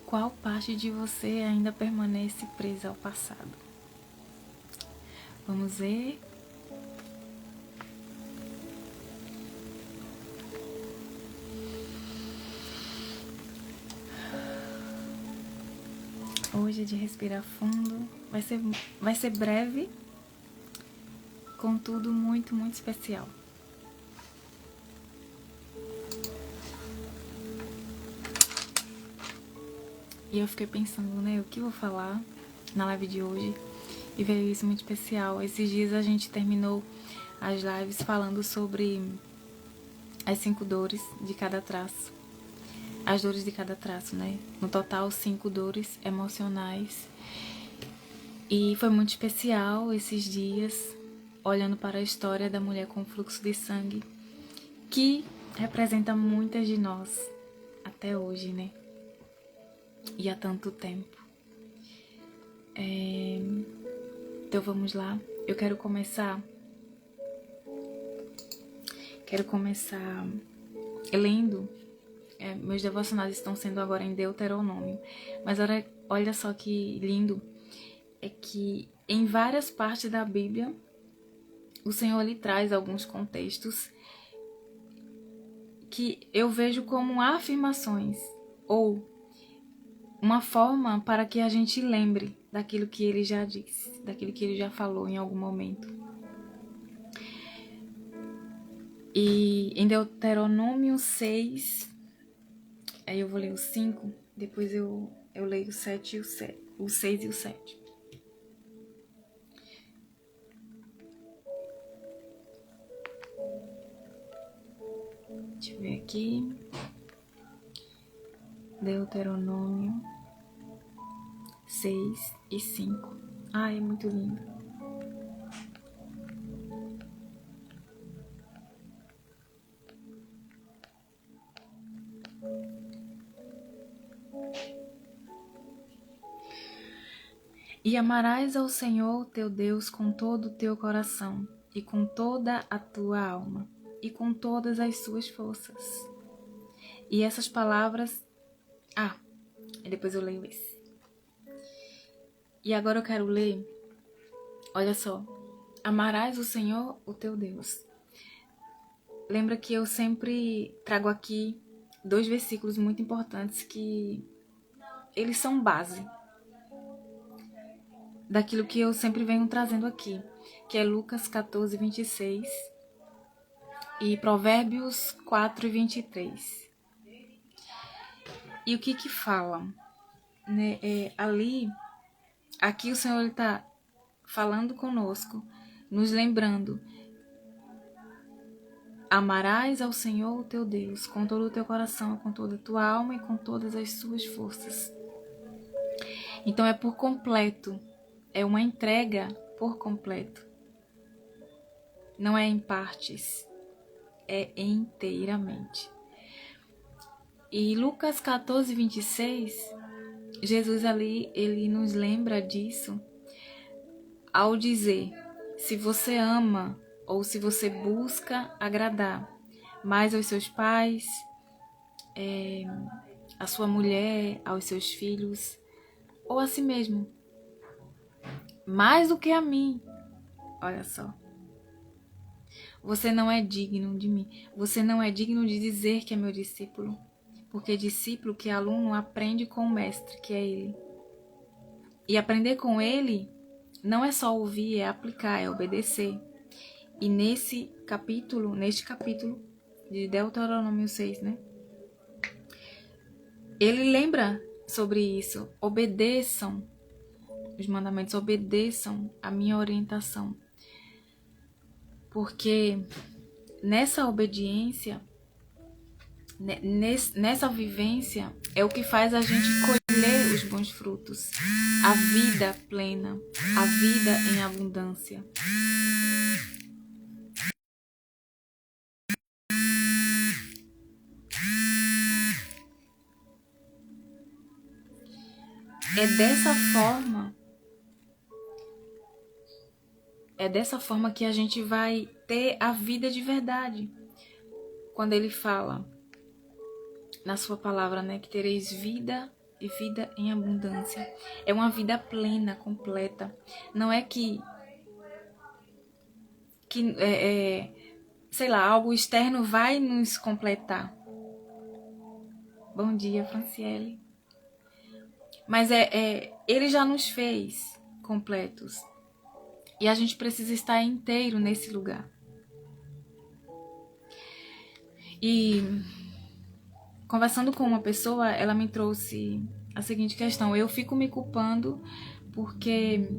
qual parte de você ainda permanece presa ao passado? Vamos ver. Hoje é de respirar fundo. Vai ser breve, contudo muito, muito especial. E eu fiquei pensando, né, o que eu vou falar na live de hoje. E veio isso muito especial. Esses dias a gente terminou as lives falando sobre as 5 dores de cada traço. As dores de cada traço, né? No total, 5 dores emocionais. E foi muito especial esses dias, olhando para a história da mulher com fluxo de sangue, que representa muitas de nós até hoje, né? E há tanto tempo. Então vamos lá. Eu quero começar lendo. Meus devocionais estão sendo agora em Deuteronômio. Mas olha só que lindo. É que em várias partes da Bíblia, o Senhor lhe traz alguns contextos que eu vejo como afirmações ou uma forma para que a gente lembre daquilo que ele já disse, daquilo que ele já falou em algum momento. E em Deuteronômio 6, aí eu vou ler o 5, depois eu leio o 7 e o 6 e o 7. Deixa eu ver aqui. Deuteronômio 6 e 5. Ai, é muito lindo. E amarás ao Senhor teu Deus com todo o teu coração, e com toda a tua alma, e com todas as suas forças. E essas palavras... depois eu leio esse. E agora eu quero ler, olha só. Amarás o Senhor, o teu Deus. Lembra que eu sempre trago aqui 2 versículos muito importantes que eles são base daquilo que eu sempre venho trazendo aqui, que é Lucas 14, 26 e Provérbios 4, 23. E o que fala? Né? Aqui o Senhor está falando conosco, nos lembrando: amarás ao Senhor, o teu Deus, com todo o teu coração, com toda a tua alma e com todas as suas forças. Então é por completo, é uma entrega por completo. Não é em partes, é inteiramente. E Lucas 14, 26, Jesus ali, ele nos lembra disso ao dizer: se você ama ou se você busca agradar mais aos seus pais, a sua mulher, aos seus filhos, ou a si mesmo, mais do que a mim, olha só, você não é digno de mim, você não é digno de dizer que é meu discípulo, porque discípulo que é aluno aprende com o mestre, que é ele. E aprender com ele não é só ouvir, é aplicar, é obedecer. E neste capítulo de Deuteronômio 6, né? Ele lembra sobre isso. Obedeçam os mandamentos, obedeçam a minha orientação. Porque nessa obediência, nessa vivência, é o que faz a gente colher os bons frutos. A vida plena, a vida em abundância. É dessa forma que a gente vai ter a vida de verdade. Quando ele fala na sua palavra, né, que tereis vida e vida em abundância. É uma vida plena, completa. Não é que sei lá, algo externo vai nos completar. Bom dia, Franciele. Mas ele já nos fez completos. E a gente precisa estar inteiro nesse lugar. E conversando com uma pessoa, ela me trouxe a seguinte questão. Eu fico me culpando porque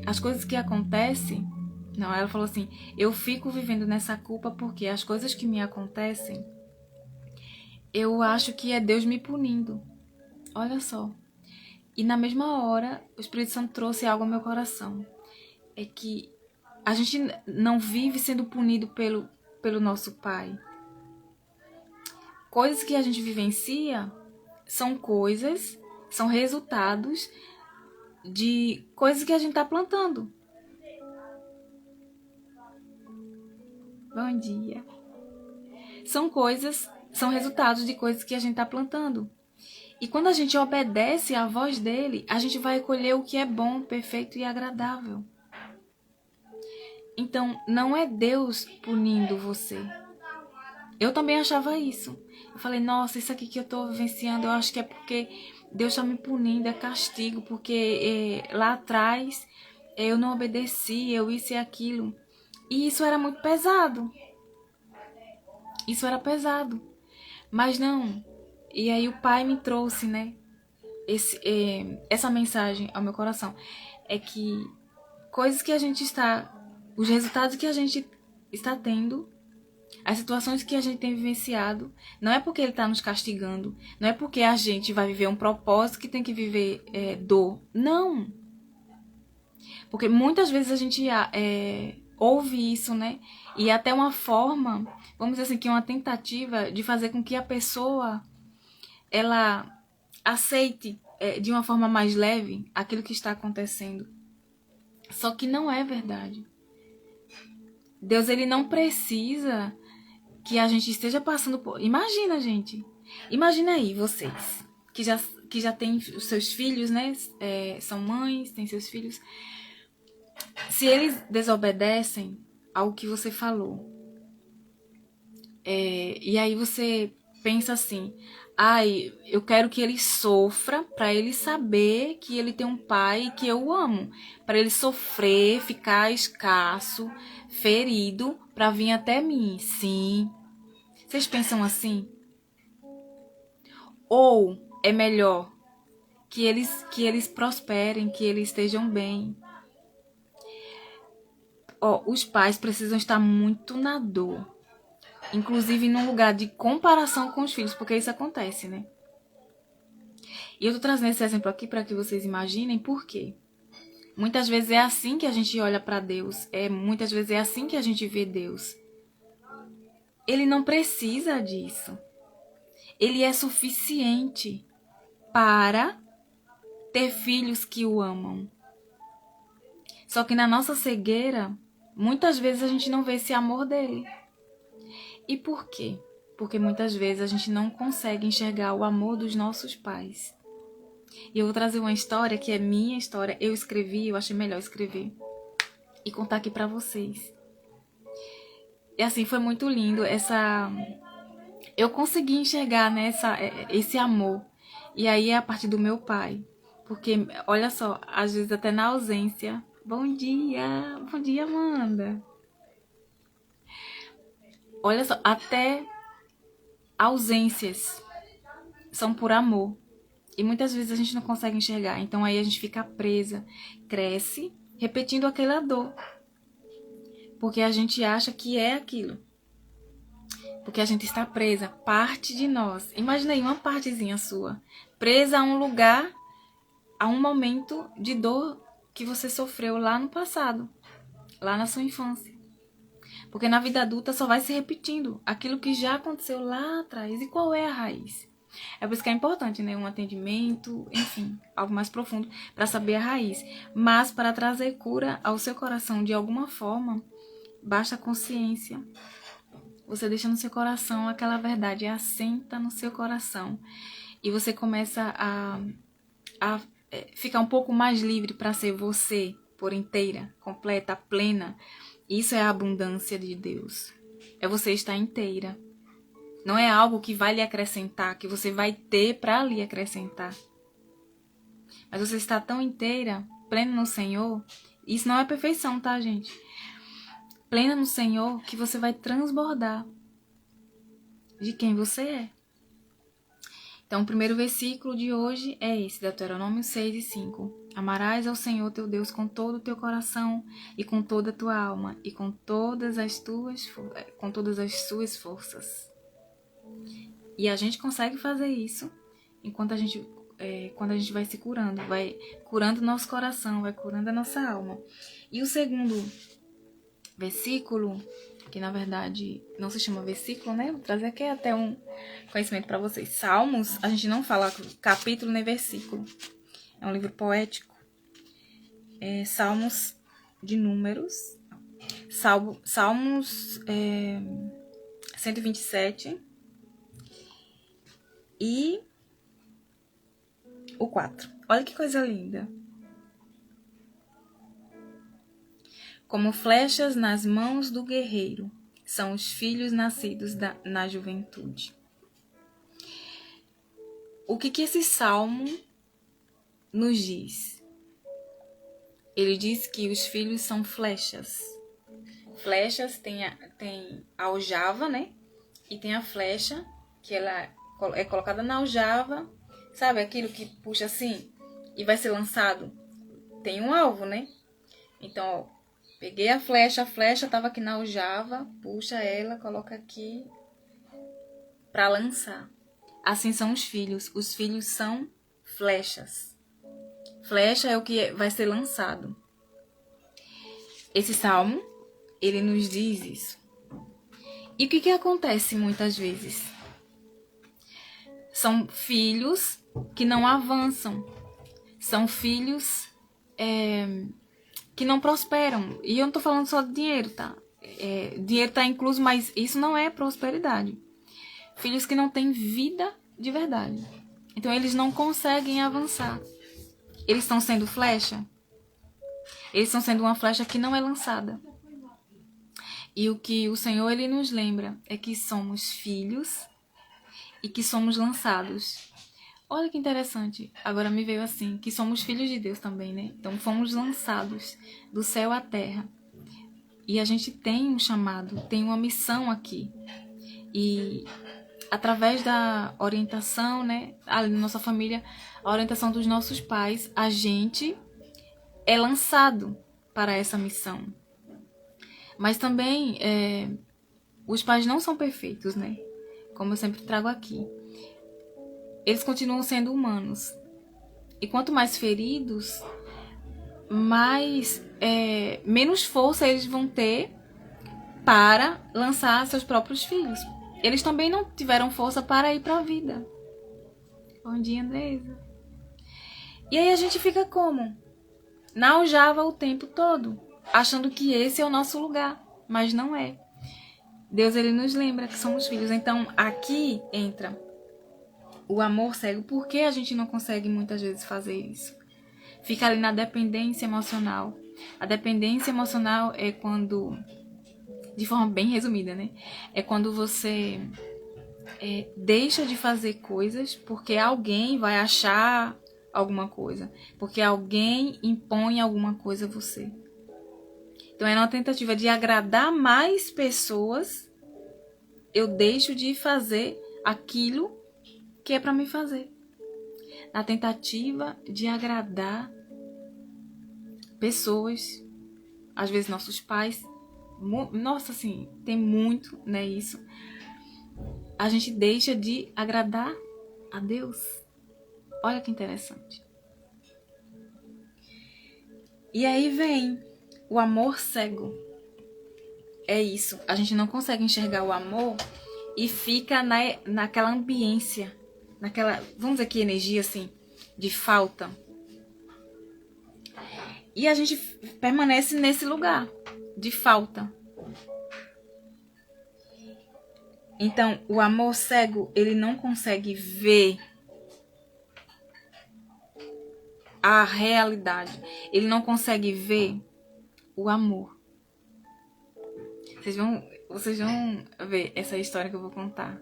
as coisas que acontecem... Não, ela falou assim, eu fico vivendo nessa culpa porque as coisas que me acontecem, eu acho que é Deus me punindo. Olha só. E na mesma hora, o Espírito Santo trouxe algo ao meu coração. É que a gente não vive sendo punido pelo nosso Pai. Coisas que a gente vivencia são resultados de coisas que a gente está plantando. Bom dia. São resultados de coisas que a gente está plantando. E quando a gente obedece à voz dele, a gente vai colher o que é bom, perfeito e agradável. Então, não é Deus punindo você. Eu também achava isso. Eu falei, nossa, isso aqui que eu estou vivenciando, eu acho que é porque Deus está me punindo, é castigo, porque lá atrás eu não obedeci, eu isso e aquilo. E isso era muito pesado. Isso era pesado. Mas não. E aí o Pai me trouxe, né? Essa mensagem ao meu coração. É que coisas que a gente está... Os resultados que a gente está tendo, as situações que a gente tem vivenciado, não é porque ele está nos castigando, não é porque a gente vai viver um propósito que tem que viver dor. Não. Porque muitas vezes a gente ouve isso, né? E até uma forma, vamos dizer assim, que é uma tentativa de fazer com que a pessoa ela aceite de uma forma mais leve aquilo que está acontecendo. Só que não é verdade. Deus, ele não precisa que a gente esteja passando por... Imagina, gente. Imagina aí, vocês, que já têm os seus filhos, né? São mães, têm seus filhos. Se eles desobedecem ao que você falou, e aí você pensa assim, ai, eu quero que ele sofra para ele saber que ele tem um pai que eu amo, para ele sofrer, ficar escasso, ferido, para vir até mim. Sim. Vocês pensam assim? Ou é melhor que eles prosperem, que eles estejam bem? Os pais precisam estar muito na dor. Inclusive num lugar de comparação com os filhos, porque isso acontece, né? E eu tô trazendo esse exemplo aqui para que vocês imaginem por quê. Muitas vezes é assim que a gente olha para Deus. Muitas vezes é assim que a gente vê Deus. Ele não precisa disso. Ele é suficiente para ter filhos que o amam. Só que na nossa cegueira, muitas vezes a gente não vê esse amor dele. E por quê? Porque muitas vezes a gente não consegue enxergar o amor dos nossos pais. E eu vou trazer uma história que é minha história. Eu escrevi, eu achei melhor escrever e contar aqui pra vocês. E assim, foi muito lindo eu consegui enxergar, né, esse amor. E aí é a partir do meu pai. Porque, olha só, às vezes até na ausência... Bom dia, Amanda. Olha só, até ausências são por amor. E muitas vezes a gente não consegue enxergar. Então aí a gente fica presa, cresce, repetindo aquela dor. Porque a gente acha que é aquilo. Porque a gente está presa, parte de nós. Imagina aí uma partezinha sua, presa a um lugar, a um momento de dor que você sofreu lá no passado, lá na sua infância. Porque na vida adulta só vai se repetindo aquilo que já aconteceu lá atrás. E qual é a raiz? É por isso que é importante, né? Um atendimento, enfim, algo mais profundo para saber a raiz. Mas para trazer cura ao seu coração de alguma forma, basta a consciência. Você deixa no seu coração aquela verdade, assenta no seu coração. e você começa a ficar um pouco mais livre para ser você por inteira, completa, plena. Isso é a abundância de Deus. É você estar inteira. Não é algo que vai lhe acrescentar, que você vai ter para lhe acrescentar. Mas você está tão inteira, plena no Senhor. Isso não é perfeição, tá, gente? Plena no Senhor, que você vai transbordar de quem você é. Então, o primeiro versículo de hoje é esse, Deuteronômio 6 e 5. Amarás ao Senhor teu Deus com todo o teu coração e com toda a tua alma e com todas as suas forças. E a gente consegue fazer isso enquanto quando a gente vai se curando, vai curando o nosso coração, vai curando a nossa alma. E o segundo versículo, que na verdade não se chama versículo, né? Vou trazer aqui até um conhecimento para vocês. Salmos, a gente não fala capítulo nem versículo. É um livro poético. Salmos de Números. Salmos 127 e o 4. Olha que coisa linda. Como flechas nas mãos do guerreiro, são os filhos nascidos na juventude. O que esse salmo nos diz? Ele diz que os filhos são flechas. Flechas tem a aljava, né? E tem a flecha, que ela é colocada na aljava. Sabe aquilo que puxa assim e vai ser lançado? Tem um alvo, né? Então, ó, peguei a flecha estava aqui na aljava, puxa ela, coloca aqui para lançar. Assim são os filhos são flechas. Flecha é o que vai ser lançado. Esse salmo, ele nos diz isso. E o que acontece muitas vezes? São filhos que não avançam. São filhos que não prosperam. E eu não tô falando só de dinheiro, tá? Dinheiro tá incluso, mas isso não é prosperidade. Filhos que não têm vida de verdade. Então eles não conseguem avançar. Eles estão sendo flecha. Eles estão sendo uma flecha que não é lançada. E o que o Senhor ele nos lembra é que somos filhos e que somos lançados. Olha que interessante. Agora me veio assim, que somos filhos de Deus também, né? Então fomos lançados do céu à terra. E a gente tem um chamado, tem uma missão aqui. E através da orientação, né, ali na nossa família, a orientação dos nossos pais, a gente é lançado para essa missão. Mas também os pais não são perfeitos, né? Como eu sempre trago aqui. Eles continuam sendo humanos. E quanto mais feridos, menos força eles vão ter para lançar seus próprios filhos. Eles também não tiveram força para ir para a vida. Bom dia, Andresa. E aí a gente fica como? Na aljava o tempo todo, achando que esse é o nosso lugar, mas não é. Deus ele nos lembra que somos filhos. Então aqui entra o amor cego. Por que a gente não consegue muitas vezes fazer isso? Fica ali na dependência emocional. A dependência emocional é quando, de forma bem resumida, né? É quando você deixa de fazer coisas porque alguém vai achar alguma coisa. Porque alguém impõe alguma coisa a você. Então é uma tentativa de agradar mais pessoas. Eu deixo de fazer aquilo que é para me fazer. Na tentativa de agradar pessoas, às vezes nossos pais. Nossa, assim, tem muito, né, isso. A gente deixa de agradar a Deus. Olha que interessante. E aí vem o amor cego. É isso. A gente não consegue enxergar o amor e fica naquela ambiência, naquela, vamos dizer que energia assim, de falta. E a gente permanece nesse lugar de falta. Então, o amor cego, ele não consegue ver a realidade. Ele não consegue ver o amor. Vocês vão ver essa história que eu vou contar.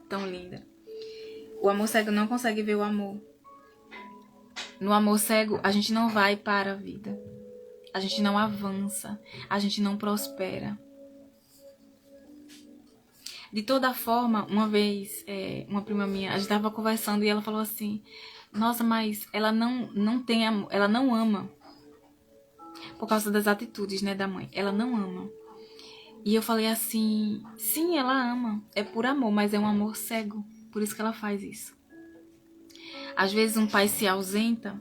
Tão linda. O amor cego não consegue ver o amor. No amor cego, a gente não vai para a vida. A gente não avança. A gente não prospera. De toda forma, uma vez, uma prima minha, a gente estava conversando e ela falou assim: nossa, mas ela não tem amor, ela não ama. Por causa das atitudes, né, da mãe. Ela não ama. E eu falei assim: sim, ela ama. É por amor, mas é um amor cego. Por isso que ela faz isso. Às vezes um pai se ausenta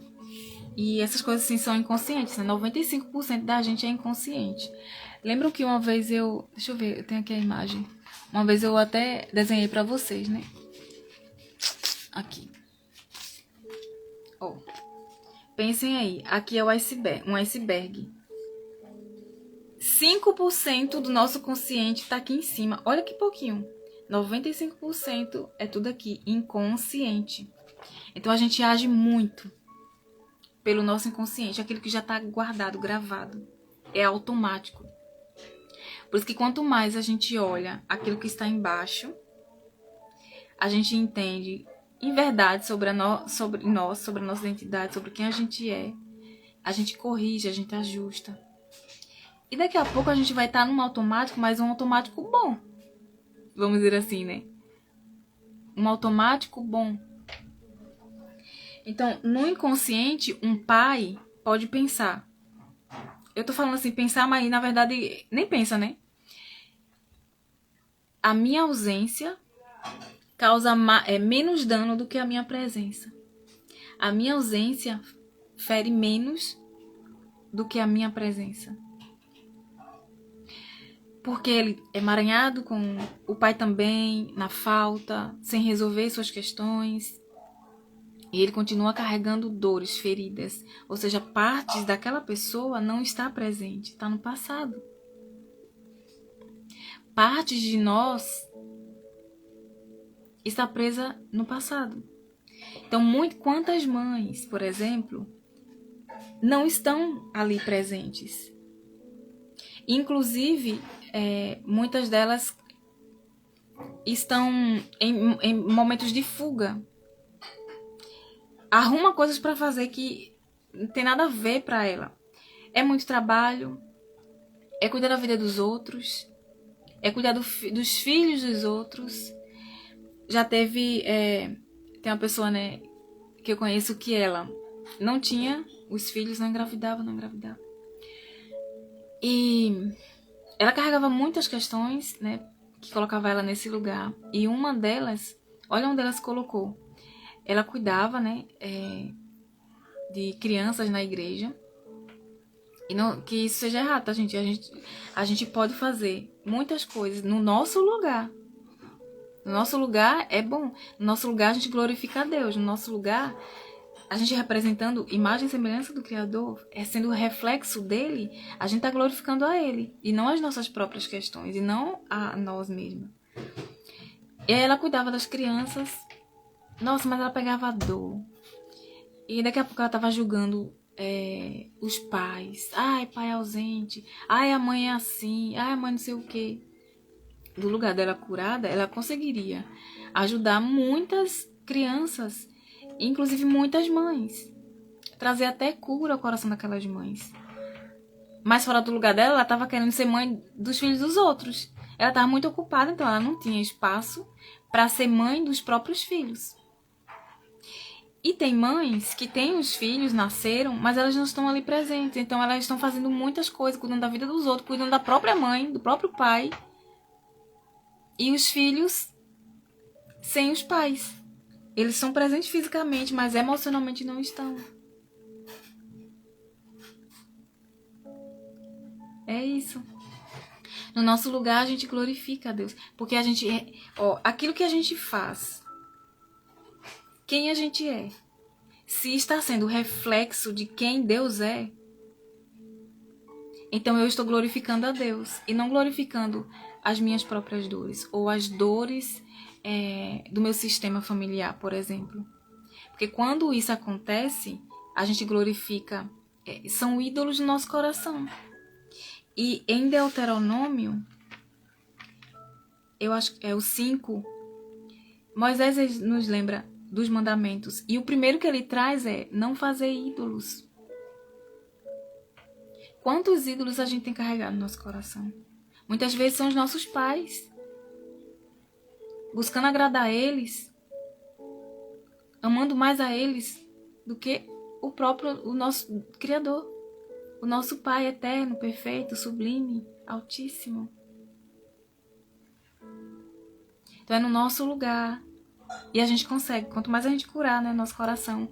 e essas coisas assim são inconscientes, né? 95% da gente é inconsciente. Lembram que uma vez eu... Deixa eu ver, eu tenho aqui a imagem. Uma vez eu até desenhei pra vocês, né? Aqui. Ó. Pensem aí, aqui é o iceberg, um iceberg. 5% do nosso consciente tá aqui em cima. Olha que pouquinho. 95% é tudo aqui, inconsciente. Então a gente age muito pelo nosso inconsciente, aquilo que já tá guardado, gravado. É automático. Por isso que quanto mais a gente olha aquilo que está embaixo, a gente entende em verdade sobre nós, sobre a nossa identidade, sobre quem a gente corrige, a gente ajusta. E daqui a pouco a gente vai estar num automático, mas um automático bom. Vamos dizer assim, né? Um automático bom. Então, no inconsciente, um pai pode pensar. Eu tô falando assim, pensar, mas na verdade nem pensa, né? A minha ausência causa menos dano do que a minha presença. A minha ausência fere menos do que a minha presença. Porque ele é emaranhado com o pai também, na falta, sem resolver suas questões. E ele continua carregando dores, feridas. Ou seja, partes daquela pessoa não está presente, está no passado. Partes de nós está presa no passado. Então, quantas mães, por exemplo, não estão ali presentes? Inclusive, muitas delas estão em momentos de fuga. Arruma coisas para fazer que não tem nada a ver para ela. É muito trabalho, é cuidar da vida dos outros, é cuidar dos filhos dos outros. Já teve... tem uma pessoa, né, que eu conheço que ela não tinha os filhos, não engravidava. E ela carregava muitas questões, né, que colocava ela nesse lugar. E uma delas, olha onde ela se colocou. Ela cuidava, né, de crianças na igreja. E não que isso seja errado, tá, gente? A gente pode fazer muitas coisas no nosso lugar. No nosso lugar é bom. No nosso lugar a gente glorifica a Deus. No nosso lugar, a gente representando imagem e semelhança do Criador, sendo o reflexo dele, a gente está glorificando a ele. E não as nossas próprias questões. E não a nós mesmos. E aí ela cuidava das crianças. Nossa, mas ela pegava dor. E daqui a pouco ela estava julgando os pais. Ai, pai ausente. Ai, a mãe é assim. Ai, a mãe não sei o quê. Do lugar dela curada, ela conseguiria ajudar muitas crianças, inclusive muitas mães. Trazer até cura ao coração daquelas mães. Mas fora do lugar dela, ela estava querendo ser mãe dos filhos dos outros. Ela estava muito ocupada, então ela não tinha espaço para ser mãe dos próprios filhos. E tem mães que têm os filhos, nasceram, mas elas não estão ali presentes. Então elas estão fazendo muitas coisas, cuidando da vida dos outros, cuidando da própria mãe, do próprio pai. E os filhos sem os pais. Eles são presentes fisicamente, mas emocionalmente não estão. É isso. No nosso lugar a gente glorifica a Deus. Porque a gente... aquilo que a gente faz, quem a gente é, se está sendo reflexo de quem Deus é, então eu estou glorificando a Deus. E não glorificando as minhas próprias dores. Ou as dores do meu sistema familiar, por exemplo. Porque quando isso acontece, a gente glorifica, são ídolos no nosso coração. E em Deuteronômio, eu acho que é o 5, Moisés nos lembra dos mandamentos. E o primeiro que ele traz é não fazer ídolos. Quantos ídolos a gente tem carregado no nosso coração? Muitas vezes são os nossos pais. Buscando agradar a eles, amando mais a eles do que o nosso Criador. O nosso Pai eterno, perfeito, sublime, altíssimo. Então é no nosso lugar. E a gente consegue, quanto mais a gente curar, né, nosso coração,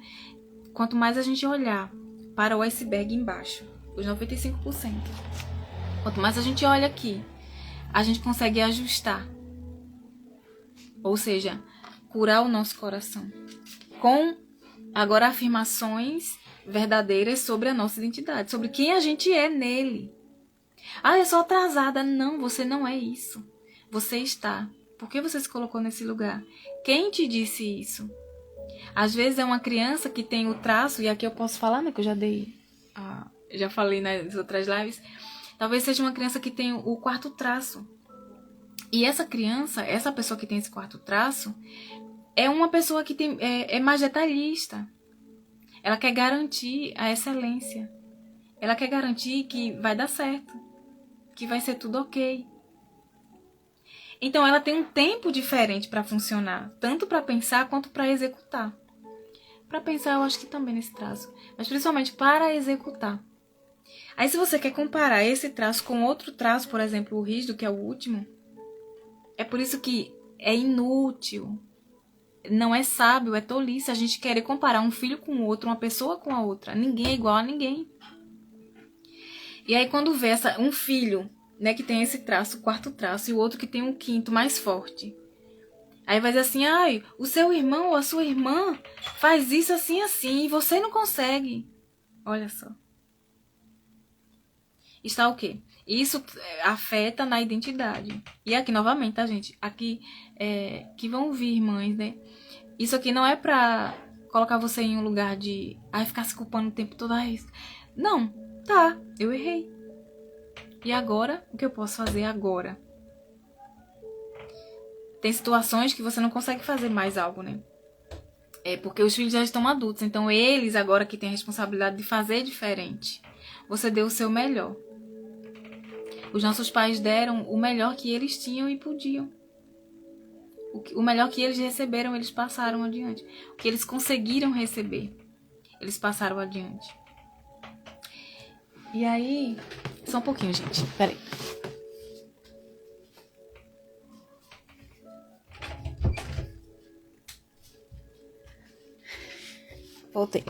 quanto mais a gente olhar para o iceberg embaixo, os 95%. Quanto mais a gente olha aqui, a gente consegue ajustar. Ou seja, curar o nosso coração. Com, agora, afirmações verdadeiras sobre a nossa identidade, sobre quem a gente é nele. Ah, eu sou atrasada. Não, você não é isso. Você está. Por que você se colocou nesse lugar? Quem te disse isso? Às vezes é uma criança que tem o traço, e aqui eu posso falar, né, que eu já falei nas outras lives. Talvez seja uma criança que tem o quarto traço. E essa criança, essa pessoa que tem esse quarto traço, é uma pessoa que é mais detalhista. Ela quer garantir a excelência. Ela quer garantir que vai dar certo, que vai ser tudo ok. Então ela tem um tempo diferente para funcionar, tanto para pensar quanto para executar. Para pensar eu acho que também nesse traço, mas principalmente para executar. Aí se você quer comparar esse traço com outro traço, por exemplo, o rígido, que é o último, é por isso que é inútil, não é sábio, é tolice a gente querer comparar um filho com o outro, uma pessoa com a outra. Ninguém é igual a ninguém. E aí quando vê um filho, né, que tem esse traço, o quarto traço, e o outro que tem um quinto mais forte, aí vai dizer assim, ai, o seu irmão ou a sua irmã faz isso assim, assim, e você não consegue. Olha só. Está o quê? Isso afeta na identidade. E aqui, novamente, tá, gente? Aqui, que vão vir mães, né? Isso aqui não é pra colocar você em um lugar de ficar se culpando o tempo todo. Não, tá, eu errei. E agora, o que eu posso fazer agora? Tem situações que você não consegue fazer mais algo, né? Porque os filhos já estão adultos. Então, eles agora que têm a responsabilidade de fazer diferente. Você deu o seu melhor. Os nossos pais deram o melhor que eles tinham e podiam. O melhor que eles receberam, eles passaram adiante. O que eles conseguiram receber, eles passaram adiante. E aí... Só um pouquinho, gente. Peraí. Voltei.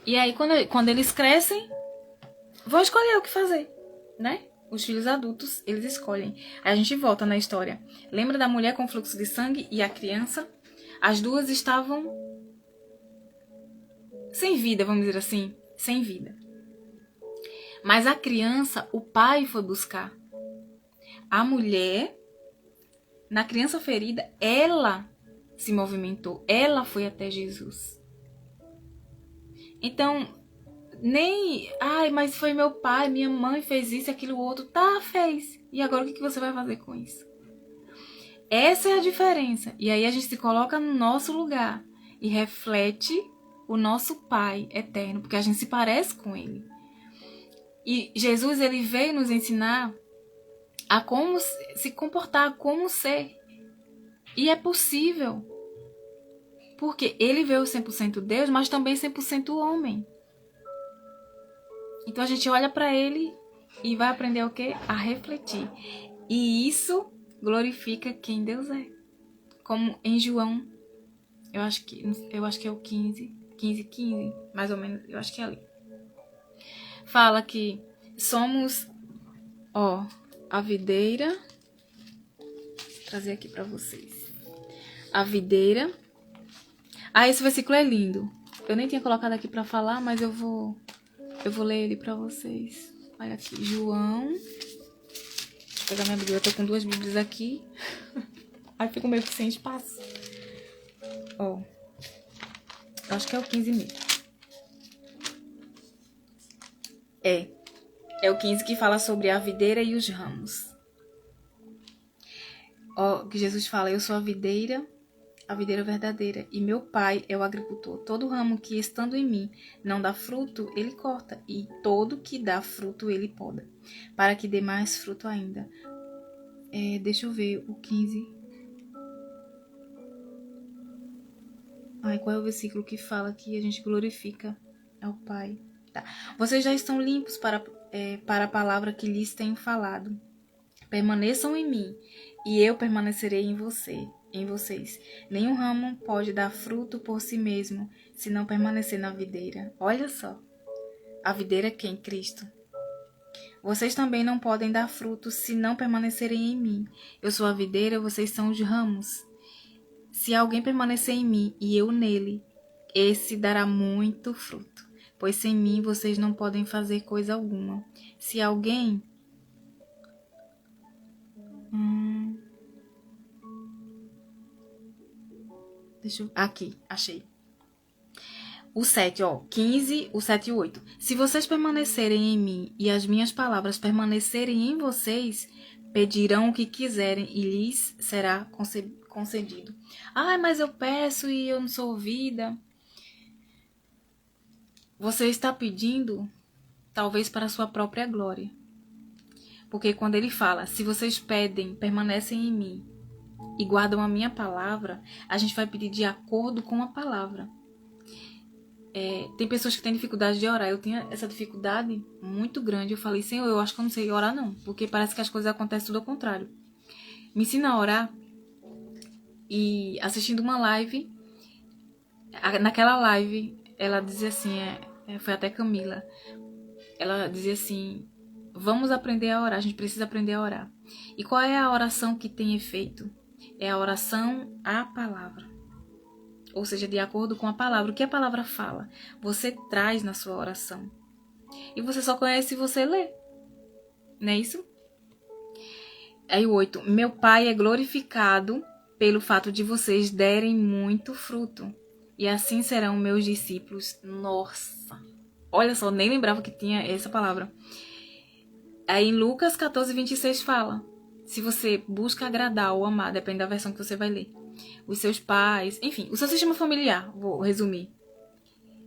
E aí, quando eles crescem, vão escolher o que fazer, né? Os filhos adultos, eles escolhem. Aí a gente volta na história. Lembra da mulher com fluxo de sangue e a criança? As duas estavam sem vida, vamos dizer assim. Sem vida. Mas a criança, o pai foi buscar. A mulher, na criança ferida, ela se movimentou. Ela foi até Jesus. Então, nem... mas foi meu pai, minha mãe fez isso, aquilo, outro. Tá, fez. E agora o que você vai fazer com isso? Essa é a diferença. E aí a gente se coloca no nosso lugar e reflete o nosso Pai eterno, porque a gente se parece com Ele. E Jesus, ele veio nos ensinar a como se comportar, como ser. E é possível. Porque ele veio 100% Deus, mas também 100% homem. Então a gente olha para ele e vai aprender o quê? A refletir. E isso glorifica quem Deus é. Como em João, eu acho que é o 15, mais ou menos, eu acho que é ali. Fala que somos, a videira. Vou trazer aqui para vocês. A videira. Esse versículo é lindo. Eu nem tinha colocado aqui para falar, mas eu vou ler ele para vocês. Olha aqui, João. Deixa eu pegar minha Bíblia, eu tô com 2 Bíblias aqui. Aí fico meio que sem espaço. Eu acho que é o 15 mesmo. É o 15 que fala sobre a videira e os ramos. Que Jesus fala, eu sou a videira verdadeira, e meu pai é o agricultor. Todo ramo que estando em mim não dá fruto, ele corta, e todo que dá fruto ele poda, para que dê mais fruto ainda. Deixa eu ver o 15. Qual é o versículo que fala que a gente glorifica ao Pai? Tá. Vocês já estão limpos para a palavra que lhes tenho falado. Permaneçam em mim, e eu permanecerei em vocês. Nenhum ramo pode dar fruto por si mesmo, se não permanecer na videira. Olha só. A videira é quem? Cristo. Vocês também não podem dar fruto se não permanecerem em mim. Eu sou a videira, vocês são os ramos. Se alguém permanecer em mim e eu nele, esse dará muito fruto, pois sem mim vocês não podem fazer coisa alguma. Se alguém... Aqui, achei. O 7, 15, o 7 e o 8. Se vocês permanecerem em mim e as minhas palavras permanecerem em vocês, pedirão o que quiserem e lhes será concedido. Mas eu peço e eu não sou ouvida. Você está pedindo, talvez para a sua própria glória. Porque quando ele fala, se vocês pedem, permanecem em mim e guardam a minha palavra, a gente vai pedir de acordo com a palavra. Tem pessoas que têm dificuldade de orar. Eu tinha essa dificuldade muito grande. Eu falei, Senhor, eu acho que eu não sei orar não, porque parece que as coisas acontecem tudo ao contrário. Me ensina a orar. E assistindo uma live, naquela live, ela dizia assim, foi até Camila, ela dizia assim, vamos aprender a orar, a gente precisa aprender a orar. E qual é a oração que tem efeito? É a oração à palavra. Ou seja, de acordo com a palavra. O que a palavra fala, você traz na sua oração. E você só conhece se você lê. Não é isso? Aí o 8. Meu Pai é glorificado pelo fato de vocês derem muito fruto. E assim serão meus discípulos. Nossa! Olha só, nem lembrava que tinha essa palavra. Aí em Lucas 14, 26 fala. Se você busca agradar ou amar, depende da versão que você vai ler, os seus pais, enfim, o seu sistema familiar, vou resumir.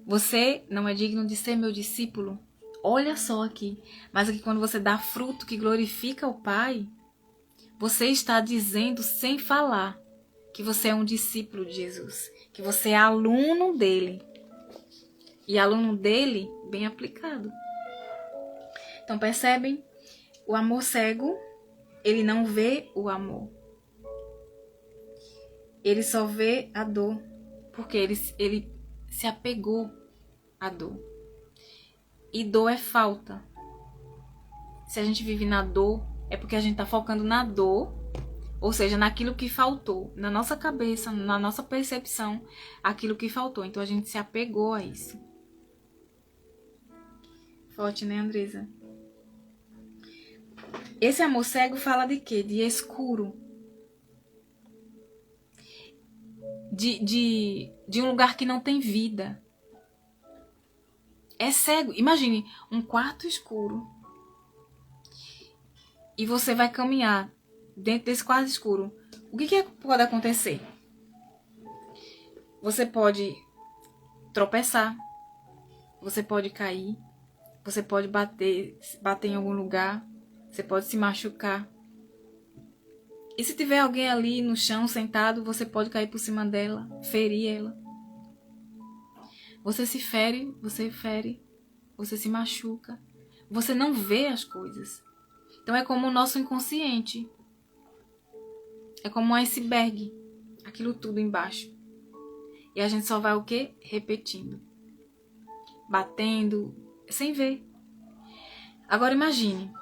Você não é digno de ser meu discípulo? Olha só aqui. Mas aqui quando você dá fruto que glorifica o Pai, você está dizendo sem falar que você é um discípulo de Jesus, que você é aluno dele. E aluno dele bem aplicado. Então percebem? O amor cego, ele não vê o amor. Ele só vê a dor, porque ele se apegou à dor. E dor é falta. Se a gente vive na dor, é porque a gente está focando na dor, ou seja, naquilo que faltou, na nossa cabeça, na nossa percepção, aquilo que faltou. Então a gente se apegou a isso. Forte, né, Andresa? Esse amor cego fala de quê? De escuro. De um lugar que não tem vida. É cego. Imagine um quarto escuro. E você vai caminhar dentro desse quarto escuro. O que pode acontecer? Você pode tropeçar. Você pode cair. Você pode bater em algum lugar. Você pode se machucar. E se tiver alguém ali no chão sentado, você pode cair por cima dela, ferir ela. Você se fere, você se machuca. Você não vê as coisas. Então é como o nosso inconsciente. É como um iceberg. Aquilo tudo embaixo. E a gente só vai o quê? Repetindo. Batendo, sem ver. Agora imagine.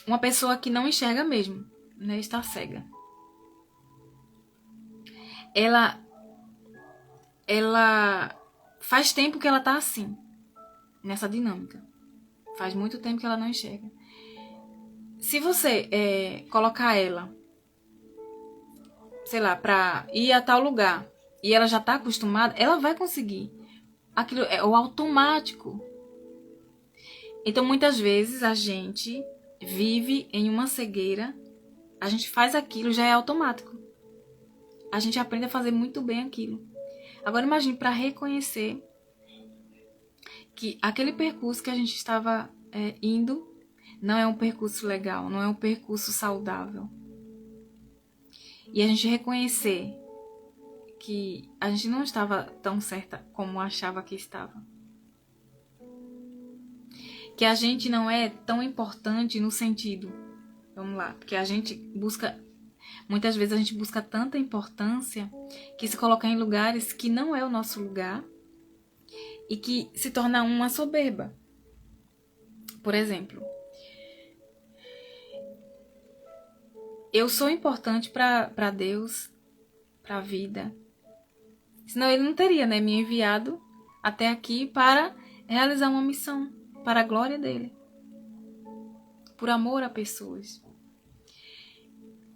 Uma pessoa que não enxerga mesmo, né? Está cega. Ela faz tempo que ela está assim. Nessa dinâmica. Faz muito tempo que ela não enxerga. Se você colocar ela, sei lá, para ir a tal lugar, e ela já está acostumada, ela vai conseguir. Aquilo é o automático. Então, muitas vezes, a gente vive em uma cegueira, a gente faz aquilo, já é automático. A gente aprende a fazer muito bem aquilo. Agora, imagine para reconhecer que aquele percurso que a gente estava indo não é um percurso legal, não é um percurso saudável. E a gente reconhecer que a gente não estava tão certa como achava que estava. Que a gente não é tão importante no sentido, vamos lá, porque a gente busca, muitas vezes a gente busca tanta importância que se coloca em lugares que não é o nosso lugar e que se torna uma soberba. Por exemplo, eu sou importante para Deus, para a vida. Senão ele não teria, né, me enviado até aqui para realizar uma missão, para a glória dele. Por amor a pessoas.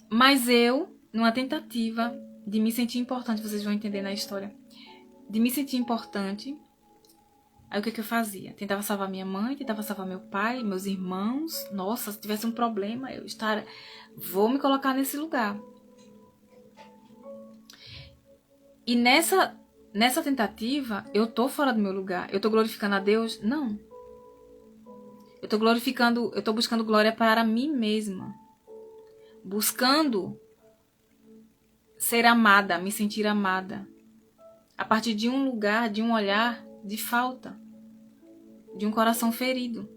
Mas eu, numa tentativa de me sentir importante, vocês vão entender na história, de me sentir importante, aí o que eu fazia? Tentava salvar minha mãe, tentava salvar meu pai, meus irmãos. Nossa, se tivesse um problema, vou me colocar nesse lugar. E nessa tentativa, eu tô fora do meu lugar. Eu tô glorificando a Deus? Não. Eu tô buscando glória para mim mesma. Buscando ser amada, me sentir amada. A partir de um lugar, de um olhar de falta. De um coração ferido.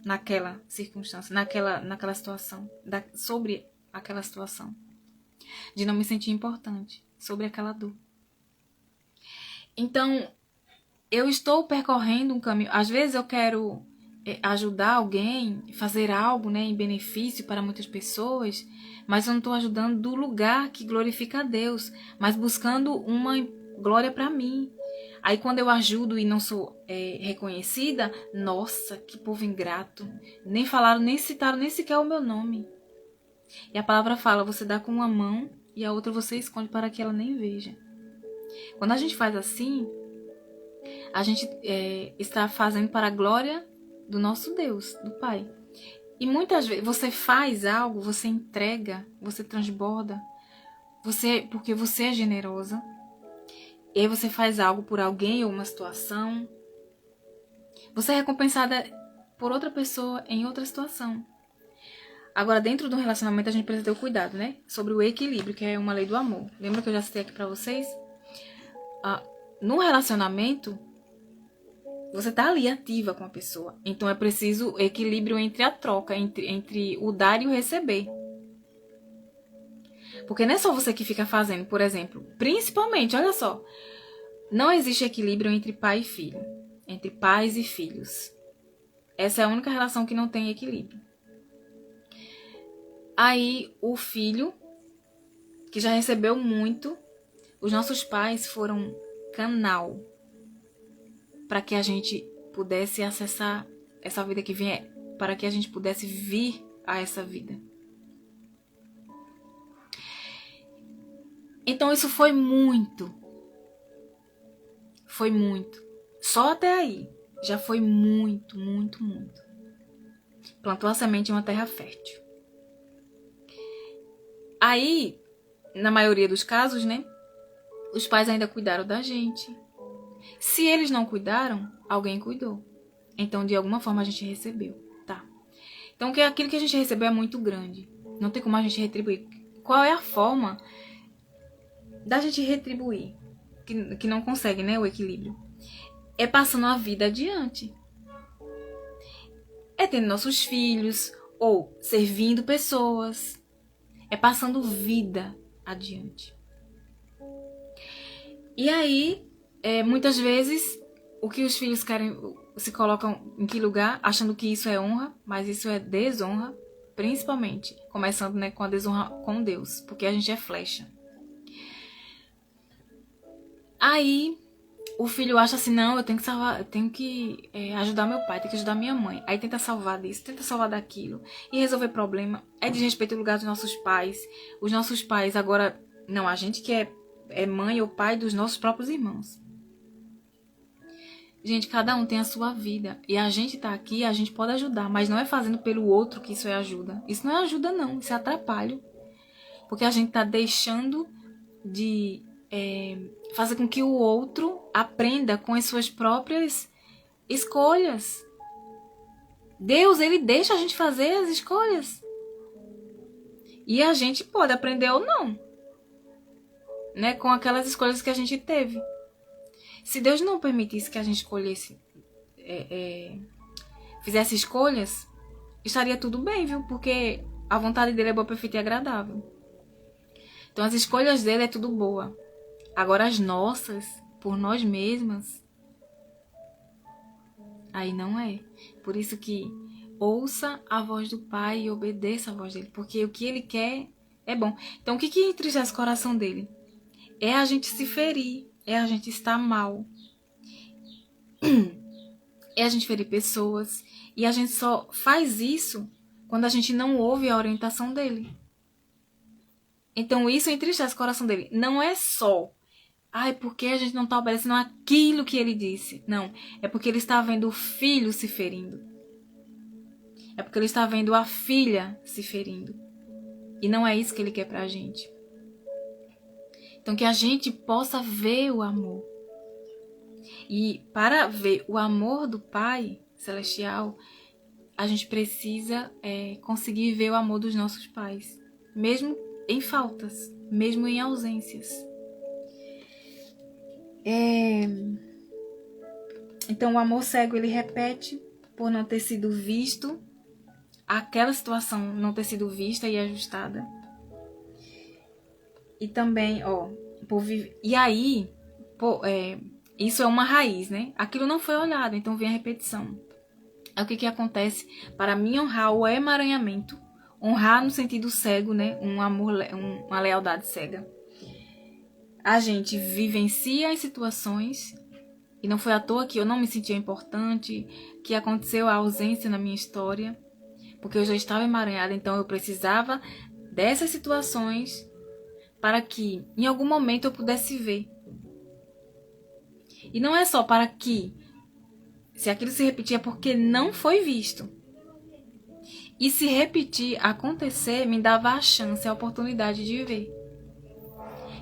Naquela circunstância, naquela situação. Sobre aquela situação. De não me sentir importante. Sobre aquela dor. Então, eu estou percorrendo um caminho. Às vezes eu quero ajudar alguém, fazer algo, né, em benefício para muitas pessoas, mas eu não estou ajudando do lugar que glorifica a Deus, mas buscando uma glória para mim. Aí quando eu ajudo e não sou reconhecida, nossa, que povo ingrato. Nem falaram, nem citaram, nem sequer o meu nome. E a palavra fala, você dá com uma mão e a outra você esconde para que ela nem veja. Quando a gente faz assim, a gente está fazendo para a glória do nosso Deus, do Pai. E muitas vezes você faz algo, você entrega, você transborda, porque você é generosa. E aí você faz algo por alguém ou uma situação. Você é recompensada por outra pessoa em outra situação. Agora, dentro do relacionamento, a gente precisa ter o cuidado, né? Sobre o equilíbrio, que é uma lei do amor. Lembra que eu já citei aqui pra vocês? No relacionamento, você tá ali ativa com a pessoa. Então é preciso equilíbrio entre a troca, entre o dar e o receber. Porque não é só você que fica fazendo, por exemplo. Principalmente, olha só. Não existe equilíbrio entre pai e filho. Entre pais e filhos. Essa é a única relação que não tem equilíbrio. Aí o filho, que já recebeu muito, os nossos pais foram canal para que a gente pudesse acessar essa vida que vem, para que a gente pudesse vir a essa vida. Então isso foi muito. Foi muito. Só até aí já foi muito, muito, muito. Plantou a semente em uma terra fértil. Aí, na maioria dos casos, né? Os pais ainda cuidaram da gente. Se eles não cuidaram, alguém cuidou. Então, de alguma forma, a gente recebeu, tá? Então, aquilo que a gente recebeu é muito grande. Não tem como a gente retribuir. Qual é a forma da gente retribuir? Que não consegue, né? O equilíbrio. É passando a vida adiante. É tendo nossos filhos, ou servindo pessoas. É passando vida adiante. E aí, muitas vezes, o que os filhos querem, se colocam em que lugar, achando que isso é honra, mas isso é desonra, principalmente, começando, né, com a desonra com Deus, porque a gente é flecha. Aí, o filho acha assim, não, eu tenho que salvar, eu tenho que ajudar meu pai, tenho que ajudar minha mãe. Aí tenta salvar disso, tenta salvar daquilo, e resolver problema. É desrespeito ao lugar dos nossos pais. Os nossos pais agora, não, a gente que é mãe ou pai dos nossos próprios irmãos. Gente, cada um tem a sua vida. E a gente tá aqui, a gente pode ajudar. Mas não é fazendo pelo outro que isso é ajuda. Isso não é ajuda, não. Isso é atrapalho. Porque a gente tá deixando de fazer com que o outro aprenda com as suas próprias escolhas. Deus, ele deixa a gente fazer as escolhas. E a gente pode aprender ou não, né? Com aquelas escolhas que a gente teve. Se Deus não permitisse que a gente escolhesse, fizesse escolhas, estaria tudo bem, viu? Porque a vontade dele é boa, perfeita e agradável. Então as escolhas dele é tudo boa. Agora as nossas, por nós mesmas, aí não é. Por isso que ouça a voz do Pai e obedeça a voz dele. Porque o que ele quer é bom. Então o que entristece o coração dele? É a gente se ferir. É a gente estar mal. É a gente ferir pessoas. E a gente só faz isso quando a gente não ouve a orientação dele. Então isso entristece o coração dele. Não é só, porque a gente não está obedecendo aquilo que ele disse. Não, é porque ele está vendo o filho se ferindo. É porque ele está vendo a filha se ferindo. E não é isso que ele quer pra gente. Então que a gente possa ver o amor. E para ver o amor do Pai Celestial, a gente precisa conseguir ver o amor dos nossos pais. Mesmo em faltas, mesmo em ausências. Então o amor cego, ele repete por não ter sido visto, aquela situação não ter sido vista e ajustada. E também, e aí, isso é uma raiz, né? Aquilo não foi olhado, então vem a repetição. É o que acontece para mim honrar o emaranhamento, honrar no sentido cego, né? Um amor, uma lealdade cega. A gente vivencia as situações, e não foi à toa que eu não me sentia importante, que aconteceu a ausência na minha história, porque eu já estava emaranhada, então eu precisava dessas situações para que em algum momento eu pudesse ver. E não é só para que, se aquilo se repetir, é porque não foi visto. E se repetir, acontecer, me dava a chance, a oportunidade de ver.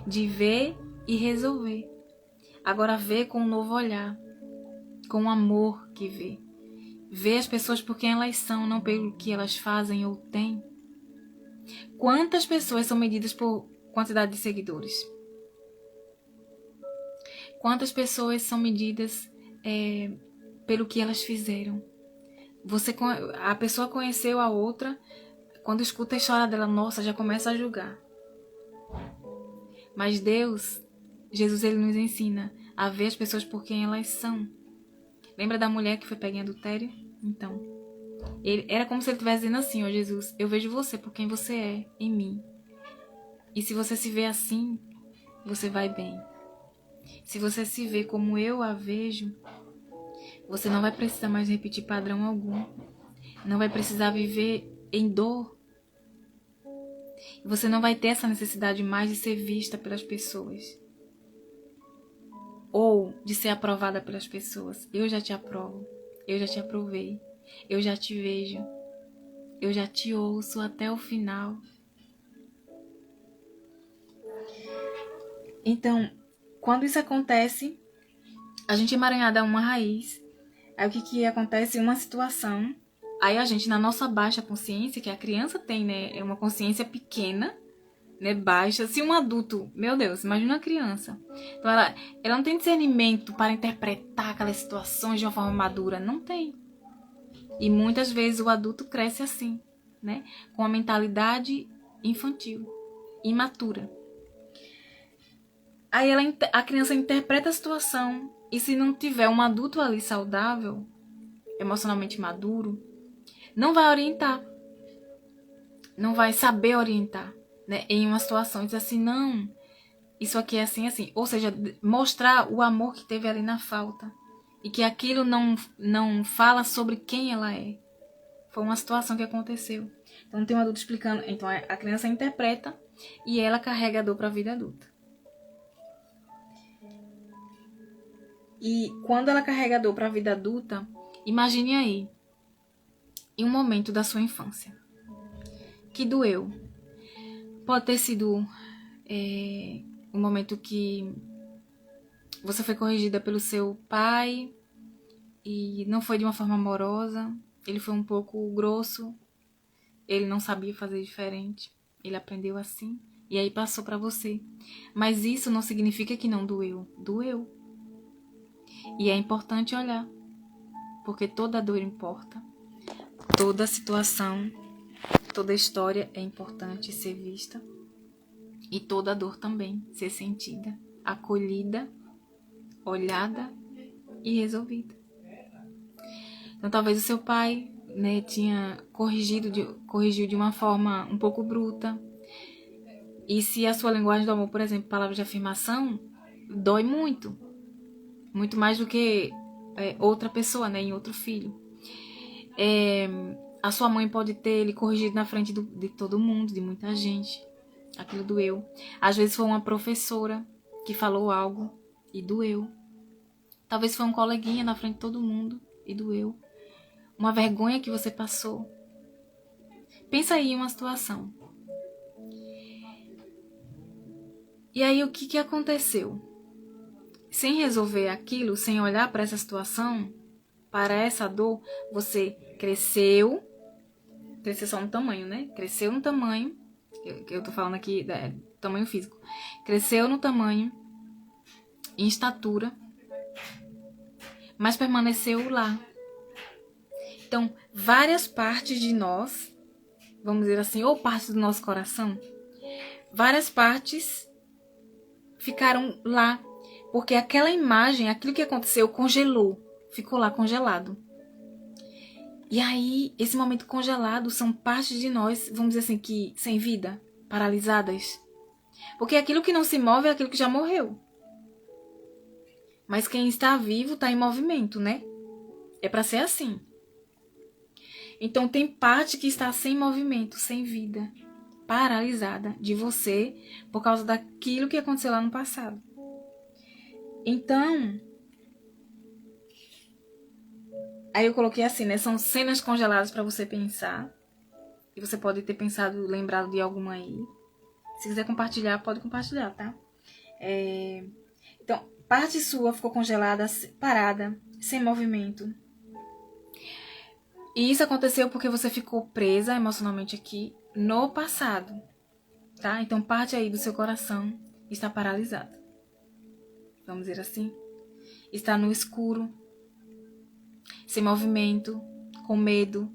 De ver e resolver. Agora ver com um novo olhar. Com o amor que vê. Ver as pessoas por quem elas são, não pelo que elas fazem ou têm. Quantas pessoas são medidas por quantidade de seguidores? Quantas pessoas são medidas pelo que elas fizeram? A pessoa conheceu a outra, quando escuta a história dela, nossa, já começa a julgar. Mas Deus, Jesus, ele nos ensina a ver as pessoas por quem elas são. Lembra da mulher que foi pega em adultério? Então, era como se ele estivesse dizendo assim, Jesus, eu vejo você por quem você é em mim. E se você se vê assim, você vai bem. Se você se vê como eu a vejo, você não vai precisar mais repetir padrão algum. Não vai precisar viver em dor. Você não vai ter essa necessidade mais de ser vista pelas pessoas. Ou de ser aprovada pelas pessoas. Eu já te aprovo. Eu já te aprovei. Eu já te vejo. Eu já te ouço até o final. Então, quando isso acontece, a gente emaranhada é uma raiz. Aí o que acontece? Uma situação. Aí a gente, na nossa baixa consciência, que a criança tem, né? É uma consciência pequena, né? Baixa. Se um adulto, meu Deus, imagina uma criança. Então ela não tem discernimento para interpretar aquelas situações de uma forma madura. Não tem. E muitas vezes o adulto cresce assim, né? Com a mentalidade infantil, imatura. Aí a criança interpreta a situação. E se não tiver um adulto ali saudável, emocionalmente maduro, não vai orientar. Não vai saber orientar, né? Em uma situação. Diz assim, não, isso aqui é assim, assim. Ou seja, mostrar o amor que teve ali na falta. E que aquilo não fala sobre quem ela é. Foi uma situação que aconteceu. Então tem um adulto explicando. Então a criança interpreta e ela carrega a dor para a vida adulta. E quando ela carrega a dor para a vida adulta, imagine aí, em um momento da sua infância, que doeu. Pode ter sido um momento que você foi corrigida pelo seu pai e não foi de uma forma amorosa, ele foi um pouco grosso, ele não sabia fazer diferente, ele aprendeu assim e aí passou para você. Mas isso não significa que não doeu, doeu. E é importante olhar, porque toda dor importa, toda situação, toda história é importante ser vista e toda dor também ser sentida, acolhida, olhada e resolvida. Então talvez o seu pai, né, tinha corrigiu de uma forma um pouco bruta. E se a sua linguagem do amor, por exemplo, palavras de afirmação, dói muito. Muito mais do que outra pessoa, né, em outro filho. A sua mãe pode ter lhe corrigido na frente de todo mundo, de muita gente. Aquilo doeu. Às vezes foi uma professora que falou algo e doeu. Talvez foi um coleguinha na frente de todo mundo e doeu. Uma vergonha que você passou. Pensa aí em uma situação. E aí o que aconteceu? Sem resolver aquilo, sem olhar para essa situação, para essa dor, você cresceu só no tamanho, né? Cresceu no tamanho, eu tô falando aqui tamanho físico. Cresceu no tamanho, em estatura, mas permaneceu lá. Então, várias partes de nós, vamos dizer assim, ou partes do nosso coração, várias partes ficaram lá, porque aquela imagem, aquilo que aconteceu, congelou, ficou lá congelado. E aí, esse momento congelado são partes de nós, vamos dizer assim, que sem vida, paralisadas. Porque aquilo que não se move é aquilo que já morreu. Mas quem está vivo está em movimento, né? É para ser assim. Então tem parte que está sem movimento, sem vida, paralisada de você por causa daquilo que aconteceu lá no passado. Então, aí eu coloquei assim, né? São cenas congeladas para você pensar. E você pode ter pensado, lembrado de alguma aí. Se quiser compartilhar, pode compartilhar, tá? Então, parte sua ficou congelada, parada, sem movimento. E isso aconteceu porque você ficou presa emocionalmente aqui no passado, tá? Então, parte aí do seu coração está paralisada. Vamos dizer assim. Está no escuro, sem movimento, com medo.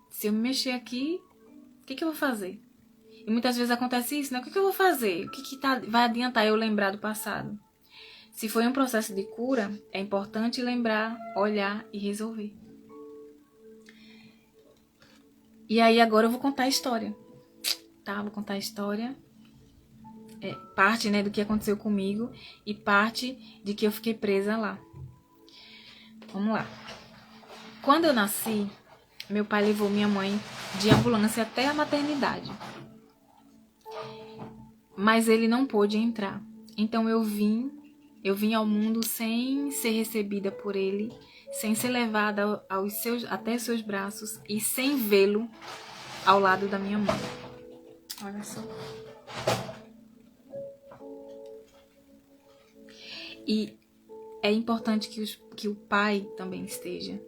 Se eu me mexer aqui, o que eu vou fazer? E muitas vezes acontece isso, né? O que eu vou fazer? O que vai adiantar eu lembrar do passado? Se foi um processo de cura, é importante lembrar, olhar e resolver. E aí agora eu vou contar a história, tá? Vou contar a história. Parte, né, do que aconteceu comigo e parte de que eu fiquei presa lá. Vamos lá. Quando eu nasci, meu pai levou minha mãe de ambulância até a maternidade. Mas ele não pôde entrar. Então eu vim ao mundo sem ser recebida por ele, sem ser levada até seus braços e sem vê-lo ao lado da minha mãe. Olha só. E é importante que o pai também esteja.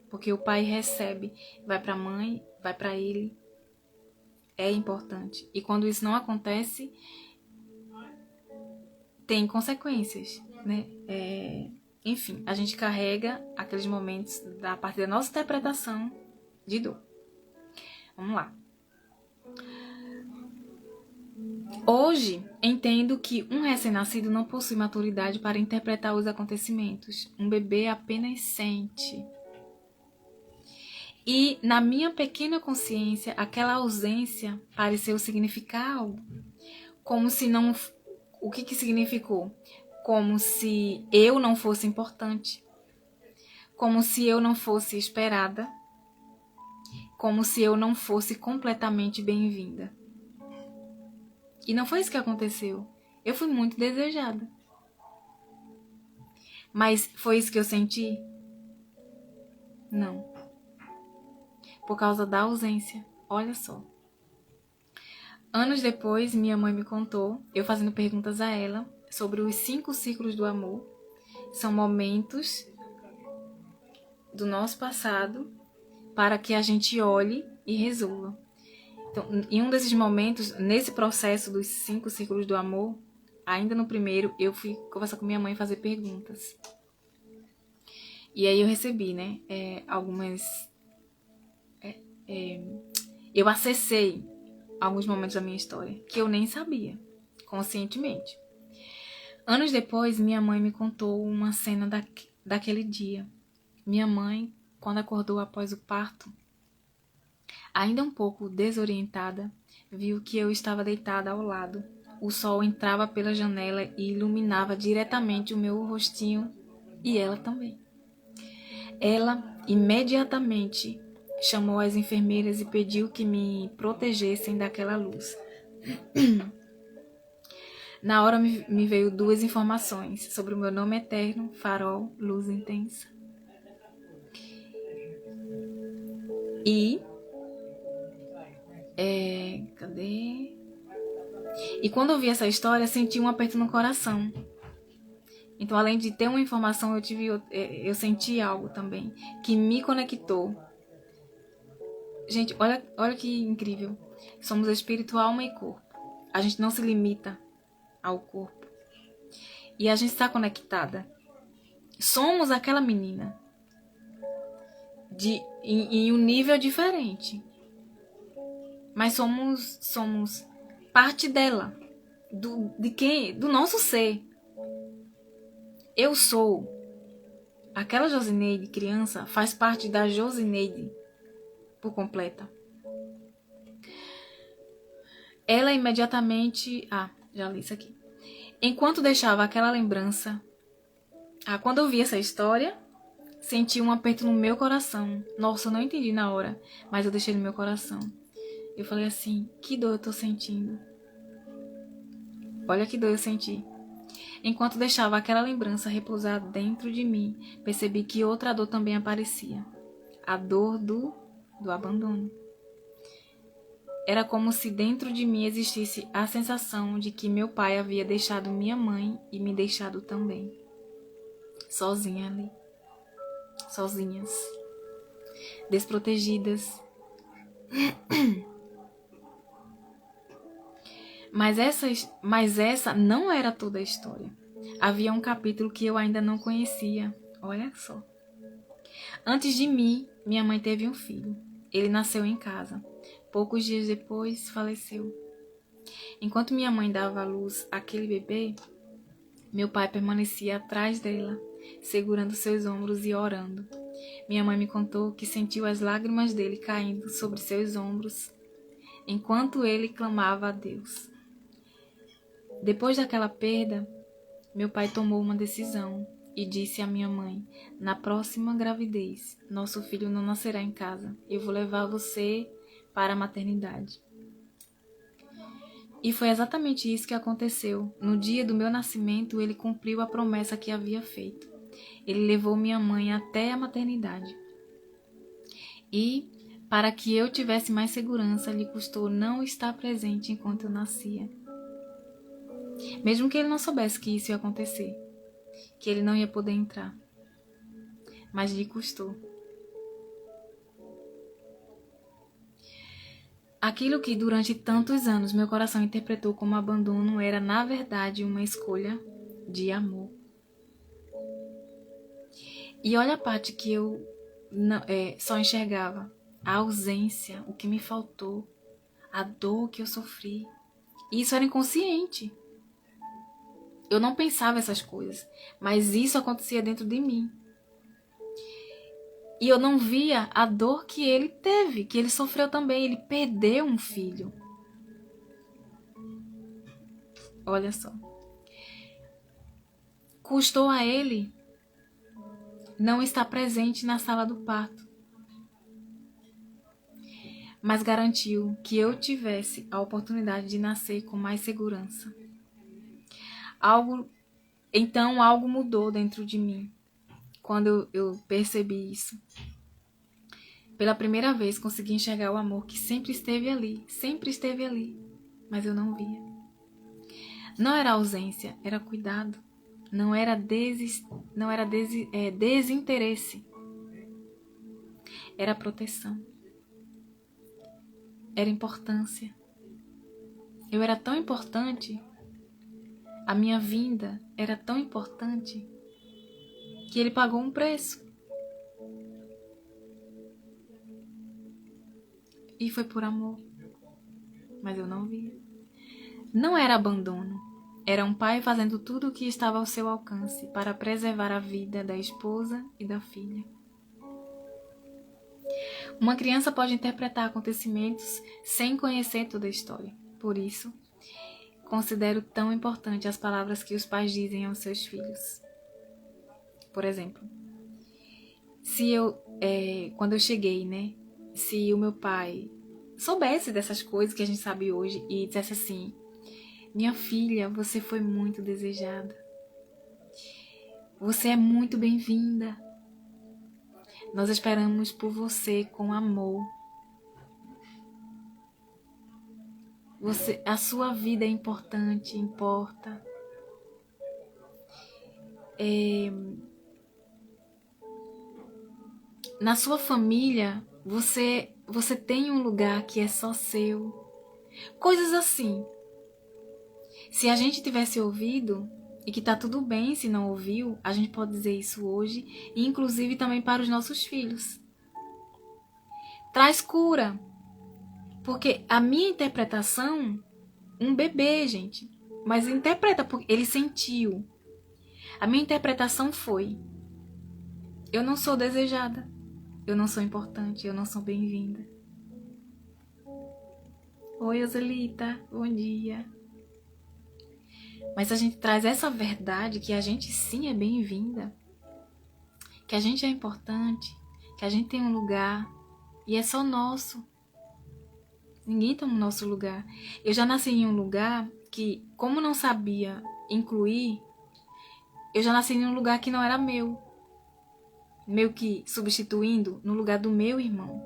Porque o pai recebe, vai para a mãe, vai para ele. É importante. E quando isso não acontece, tem consequências, né? Enfim, a gente carrega aqueles momentos a partir da nossa interpretação de dor. Vamos lá. Hoje, entendo que um recém-nascido não possui maturidade para interpretar os acontecimentos. Um bebê apenas sente. E, na minha pequena consciência, aquela ausência pareceu significar algo. Como se não... O que significou? Como se eu não fosse importante. Como se eu não fosse esperada. Como se eu não fosse completamente bem-vinda. E não foi isso que aconteceu. Eu fui muito desejada. Mas foi isso que eu senti? Não. Por causa da ausência. Olha só. Anos depois, minha mãe me contou, eu fazendo perguntas a ela, sobre os 5 ciclos do amor. São momentos do nosso passado para que a gente olhe e resolva. Então, em um desses momentos, nesse processo dos 5 ciclos do amor, ainda no primeiro, eu fui conversar com minha mãe e fazer perguntas. E aí eu recebi, né, algumas... eu acessei alguns momentos da minha história que eu nem sabia, conscientemente. Anos depois, minha mãe me contou uma cena daquele dia. Minha mãe, quando acordou após o parto, ainda um pouco desorientada, viu que eu estava deitada ao lado. O sol entrava pela janela e iluminava diretamente o meu rostinho e ela também. Ela imediatamente chamou as enfermeiras e pediu que me protegessem daquela luz. Na hora me veio 2 informações sobre o meu nome eterno, farol, luz intensa. E... cadê? E quando eu vi essa história, senti um aperto no coração. Então, além de ter uma informação, eu senti algo também que me conectou. Gente, olha que incrível. Somos espírito, alma e corpo. A gente não se limita ao corpo. E a gente está conectada. Somos aquela menina em um nível diferente. Mas somos parte dela. Do nosso ser. Eu sou. Aquela Josineide, criança, faz parte da Josineide por completa. Ela imediatamente... já li isso aqui. Enquanto deixava aquela lembrança... quando eu vi essa história, senti um aperto no meu coração. Nossa, eu não entendi na hora, mas eu deixei no meu coração. Eu falei assim, que dor eu tô sentindo. Olha que dor eu senti. Enquanto deixava aquela lembrança repousar dentro de mim, percebi que outra dor também aparecia. A dor do abandono. Era como se dentro de mim existisse a sensação de que meu pai havia deixado minha mãe e me deixado também. Sozinha ali. Sozinhas. Desprotegidas. Mas essa não era toda a história. Havia um capítulo que eu ainda não conhecia. Olha só. Antes de mim, minha mãe teve um filho. Ele nasceu em casa. Poucos dias depois, faleceu. Enquanto minha mãe dava à luz àquele bebê, meu pai permanecia atrás dela, segurando seus ombros e orando. Minha mãe me contou que sentiu as lágrimas dele caindo sobre seus ombros, enquanto ele clamava a Deus. Depois daquela perda, meu pai tomou uma decisão e disse à minha mãe: na próxima gravidez, nosso filho não nascerá em casa. Eu vou levar você para a maternidade. E foi exatamente isso que aconteceu. No dia do meu nascimento, ele cumpriu a promessa que havia feito. Ele levou minha mãe até a maternidade. E, para que eu tivesse mais segurança, lhe custou não estar presente enquanto eu nascia. Mesmo que ele não soubesse que isso ia acontecer, que ele não ia poder entrar. Mas lhe custou. Aquilo que durante tantos anos meu coração interpretou como abandono era, na verdade, uma escolha de amor. E olha a parte que eu só enxergava. A ausência, o que me faltou, a dor que eu sofri. E isso era inconsciente. Eu não pensava essas coisas, mas isso acontecia dentro de mim. E eu não via a dor que ele teve, que ele sofreu também. Ele perdeu um filho. Olha só. Custou a ele não estar presente na sala do parto, mas garantiu que eu tivesse a oportunidade de nascer com mais segurança. Então algo mudou dentro de mim quando eu percebi isso. Pela primeira vez consegui enxergar o amor que sempre esteve ali, mas eu não via. Não era ausência, era cuidado. Não era desinteresse. Era proteção. Era importância. Eu era tão importante, a minha vinda era tão importante, que ele pagou um preço. E foi por amor. Mas eu não via. Não era abandono. Era um pai fazendo tudo o que estava ao seu alcance para preservar a vida da esposa e da filha. Uma criança pode interpretar acontecimentos sem conhecer toda a história. Por isso, considero tão importante as palavras que os pais dizem aos seus filhos. Por exemplo, quando eu cheguei, né? Se o meu pai soubesse dessas coisas que a gente sabe hoje e dissesse assim: minha filha, você foi muito desejada. Você é muito bem-vinda. Nós esperamos por você com amor. A sua vida é importante, importa. Na sua família, você tem um lugar que é só seu. Coisas assim. Se a gente tivesse ouvido, e que tá tudo bem se não ouviu, a gente pode dizer isso hoje, e inclusive também para os nossos filhos. Traz cura. Porque a minha interpretação, um bebê, gente, mas interpreta porque ele sentiu. A minha interpretação foi: eu não sou desejada, eu não sou importante, eu não sou bem-vinda. Oi, Oselita, bom dia. Mas a gente traz essa verdade que a gente sim é bem-vinda, que a gente é importante, que a gente tem um lugar e é só nosso. Ninguém toma o nosso lugar. Eu já nasci em um lugar que, como não sabia incluir, eu já nasci em um lugar que não era meu. Meio que substituindo no lugar do meu irmão.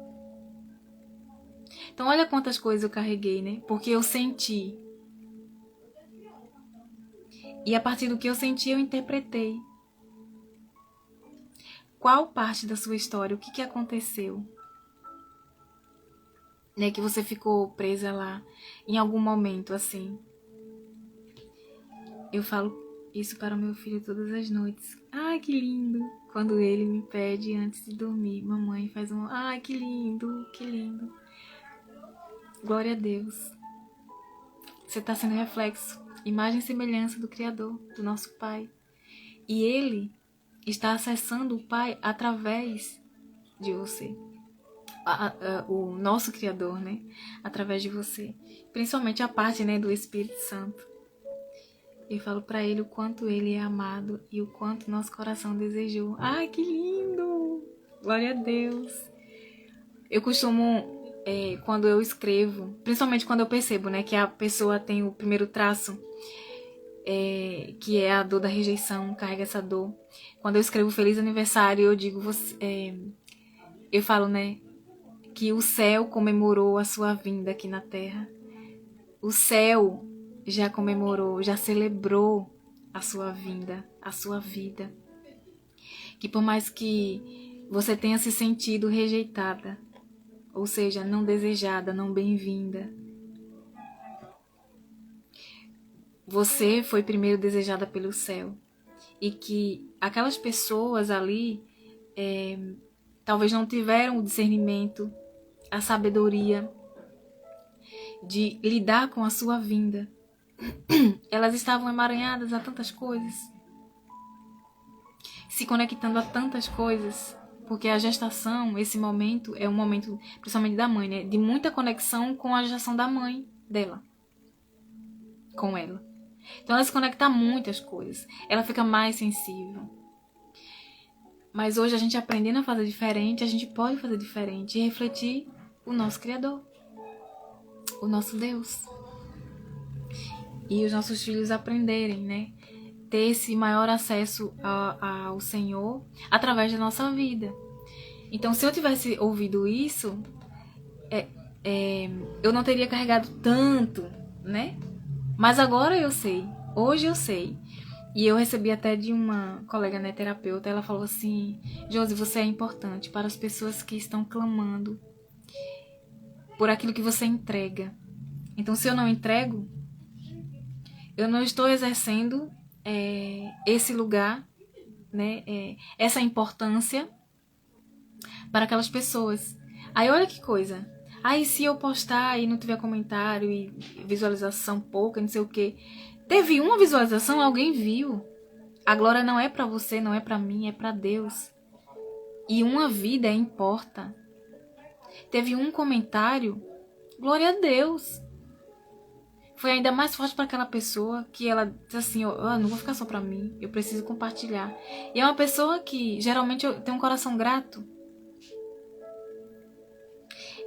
Então olha quantas coisas eu carreguei, né? Porque eu senti. E a partir do que eu senti, eu interpretei. Qual parte da sua história? O que aconteceu? Né, que você ficou presa lá em algum momento, assim. Eu falo isso para o meu filho todas as noites. Ai, que lindo! Quando ele me pede antes de dormir, mamãe faz um... Ai, que lindo, que lindo. Glória a Deus. Você está sendo reflexo, imagem e semelhança do Criador, do nosso Pai. E Ele está acessando o Pai através de você. O nosso Criador, né? Através de você. Principalmente a parte, né, do Espírito Santo. Eu falo para Ele o quanto Ele é amado e o quanto nosso coração desejou. Ai, que lindo! Glória a Deus! Eu costumo, quando eu escrevo, principalmente quando eu percebo, né, que a pessoa tem o primeiro traço, que é a dor da rejeição, carrega essa dor. Quando eu escrevo Feliz Aniversário, eu digo, eu falo, né, que o céu comemorou a sua vinda aqui na Terra. O céu já comemorou, já celebrou a sua vinda, a sua vida. Que por mais que você tenha se sentido rejeitada, ou seja, não desejada, não bem-vinda, você foi primeiro desejada pelo céu. E que aquelas pessoas ali talvez não tiveram o discernimento, a sabedoria de lidar com a sua vinda. Elas estavam emaranhadas a tantas coisas, se conectando a tantas coisas, porque a gestação, esse momento, é um momento, principalmente da mãe, né, de muita conexão com a gestação da mãe dela, com ela. Então ela se conecta a muitas coisas, ela fica mais sensível. Mas hoje a gente aprendendo a fazer diferente, a gente pode fazer diferente e refletir o nosso Criador, o nosso Deus. E os nossos filhos aprenderem, né? ter esse maior acesso ao Senhor através da nossa vida. Então, se eu tivesse ouvido isso, eu não teria carregado tanto, né? Mas agora eu sei, hoje eu sei. E eu recebi até de uma colega, né, terapeuta, ela falou assim: Josi, você é importante para as pessoas que estão clamando por aquilo que você entrega. Então, se eu não entrego, eu não estou exercendo esse lugar, né, essa importância para aquelas pessoas. Aí olha que coisa. Aí se eu postar e não tiver comentário e visualização pouca, não sei o que. Teve uma visualização, alguém viu. A glória não é para você, não é para mim, é para Deus. E uma vida importa. Teve um comentário, glória a Deus. Foi ainda mais forte para aquela pessoa que ela disse assim, não vou ficar só para mim, eu preciso compartilhar. E é uma pessoa que geralmente tem um coração grato.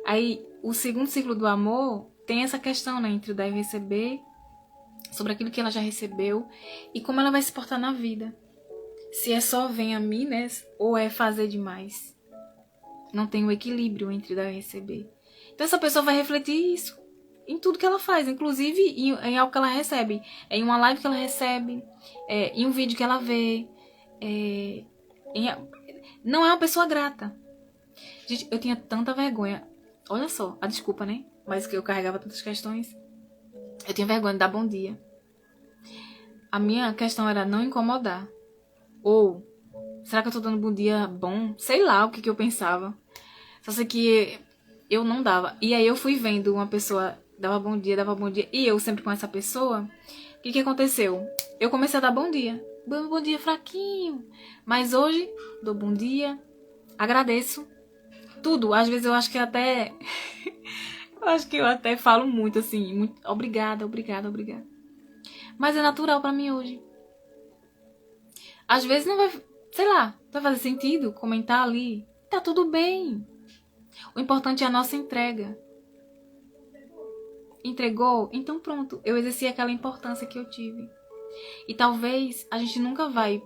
Aí, o segundo ciclo do amor tem essa questão, né, entre o dar e o receber, sobre aquilo que ela já recebeu e como ela vai se portar na vida. Se é só vem a mim, né, ou é fazer demais. Não tem o equilíbrio entre dar e receber. Então, essa pessoa vai refletir isso em tudo que ela faz, inclusive em algo que ela recebe, em uma live que ela recebe, em um vídeo que ela vê. Não é uma pessoa grata. Gente, eu tinha tanta vergonha. Olha só, a desculpa, né? Mas que eu carregava tantas questões. Eu tinha vergonha de dar bom dia. A minha questão era não incomodar. Ou, será que eu tô dando bom dia bom? Sei lá o que eu pensava. Só sei que eu não dava. E aí eu fui vendo uma pessoa dava bom dia. E eu sempre com essa pessoa. O que aconteceu? Eu comecei a dar bom dia. Bom dia fraquinho. Mas hoje, dou bom dia. Agradeço. Tudo. Às vezes eu acho que até... eu até falo muito assim. Muito, obrigada. Mas é natural pra mim hoje. Às vezes não vai... Sei lá. Vai fazer sentido comentar ali. Tá tudo bem. O importante é a nossa entrega. Entregou? Então pronto. Eu exerci aquela importância que eu tive. E talvez a gente nunca vai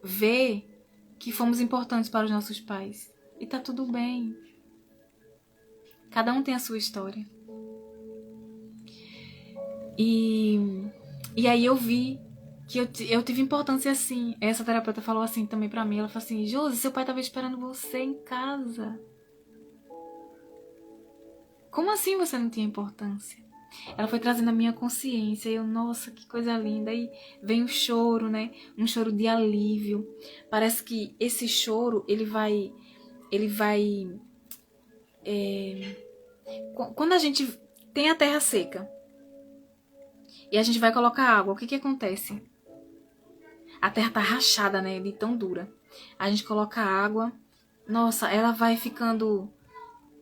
ver que fomos importantes para os nossos pais. E tá tudo bem. Cada um tem a sua história. E aí eu vi que eu tive importância assim. Essa terapeuta falou assim também pra mim. Ela falou assim, Josi, seu pai tava esperando você em casa. Como assim você não tinha importância? Ela foi trazendo a minha consciência. E eu, nossa, que coisa linda. Aí vem o choro, né? Um choro de alívio. Parece que esse choro, ele vai... Quando a gente tem a terra seca e a gente vai colocar água, o que acontece? A terra tá rachada, né? De tão dura. A gente coloca água. Nossa, ela vai ficando...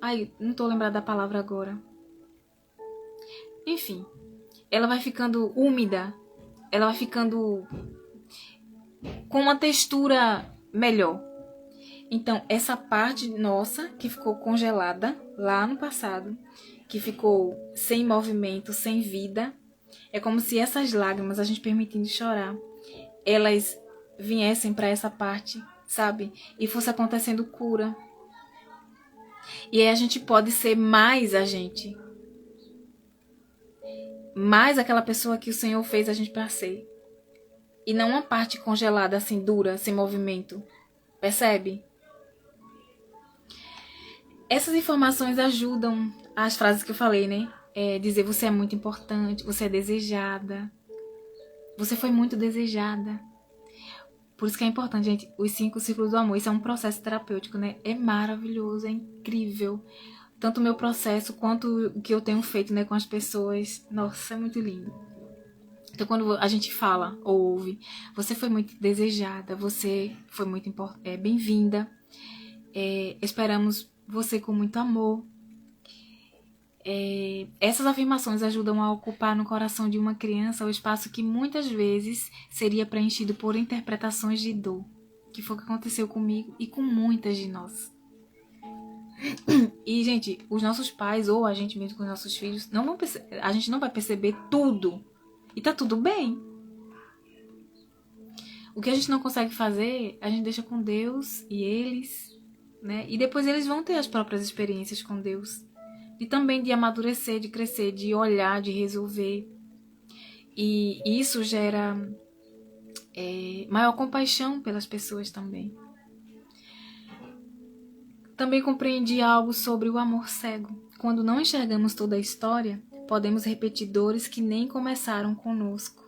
Ai, não tô lembrada da palavra agora. Enfim, ela vai ficando úmida. Ela vai ficando com uma textura melhor. Então, essa parte nossa que ficou congelada lá no passado, que ficou sem movimento, sem vida, é como se essas lágrimas, a gente permitindo chorar, elas viessem para essa parte, sabe? E fosse acontecendo cura. E aí a gente pode ser mais a gente. Mais aquela pessoa que o Senhor fez a gente para ser. E não uma parte congelada, assim, dura, sem movimento. Percebe? Essas informações ajudam as frases que eu falei, né? Dizer você é muito importante, você é desejada. Você foi muito desejada. Por isso que é importante, gente, os 5 ciclos do amor. Isso é um processo terapêutico, né? É maravilhoso, é incrível. Tanto o meu processo quanto o que eu tenho feito, né, com as pessoas. Nossa, é muito lindo. Então, quando a gente fala ou ouve, você foi muito desejada, você foi muito bem-vinda. Esperamos você com muito amor. Essas afirmações ajudam a ocupar no coração de uma criança o espaço que muitas vezes seria preenchido por interpretações de dor, que foi o que aconteceu comigo e com muitas de nós. E, gente, os nossos pais ou a gente mesmo com os nossos filhos, a gente não vai perceber tudo. E tá tudo bem. O que a gente não consegue fazer, a gente deixa com Deus e eles, né? E depois eles vão ter as próprias experiências com Deus. E também de amadurecer, de crescer, de olhar, de resolver. E isso gera maior compaixão pelas pessoas também. Também compreendi algo sobre o amor cego. Quando não enxergamos toda a história, podemos repetir dores que nem começaram conosco.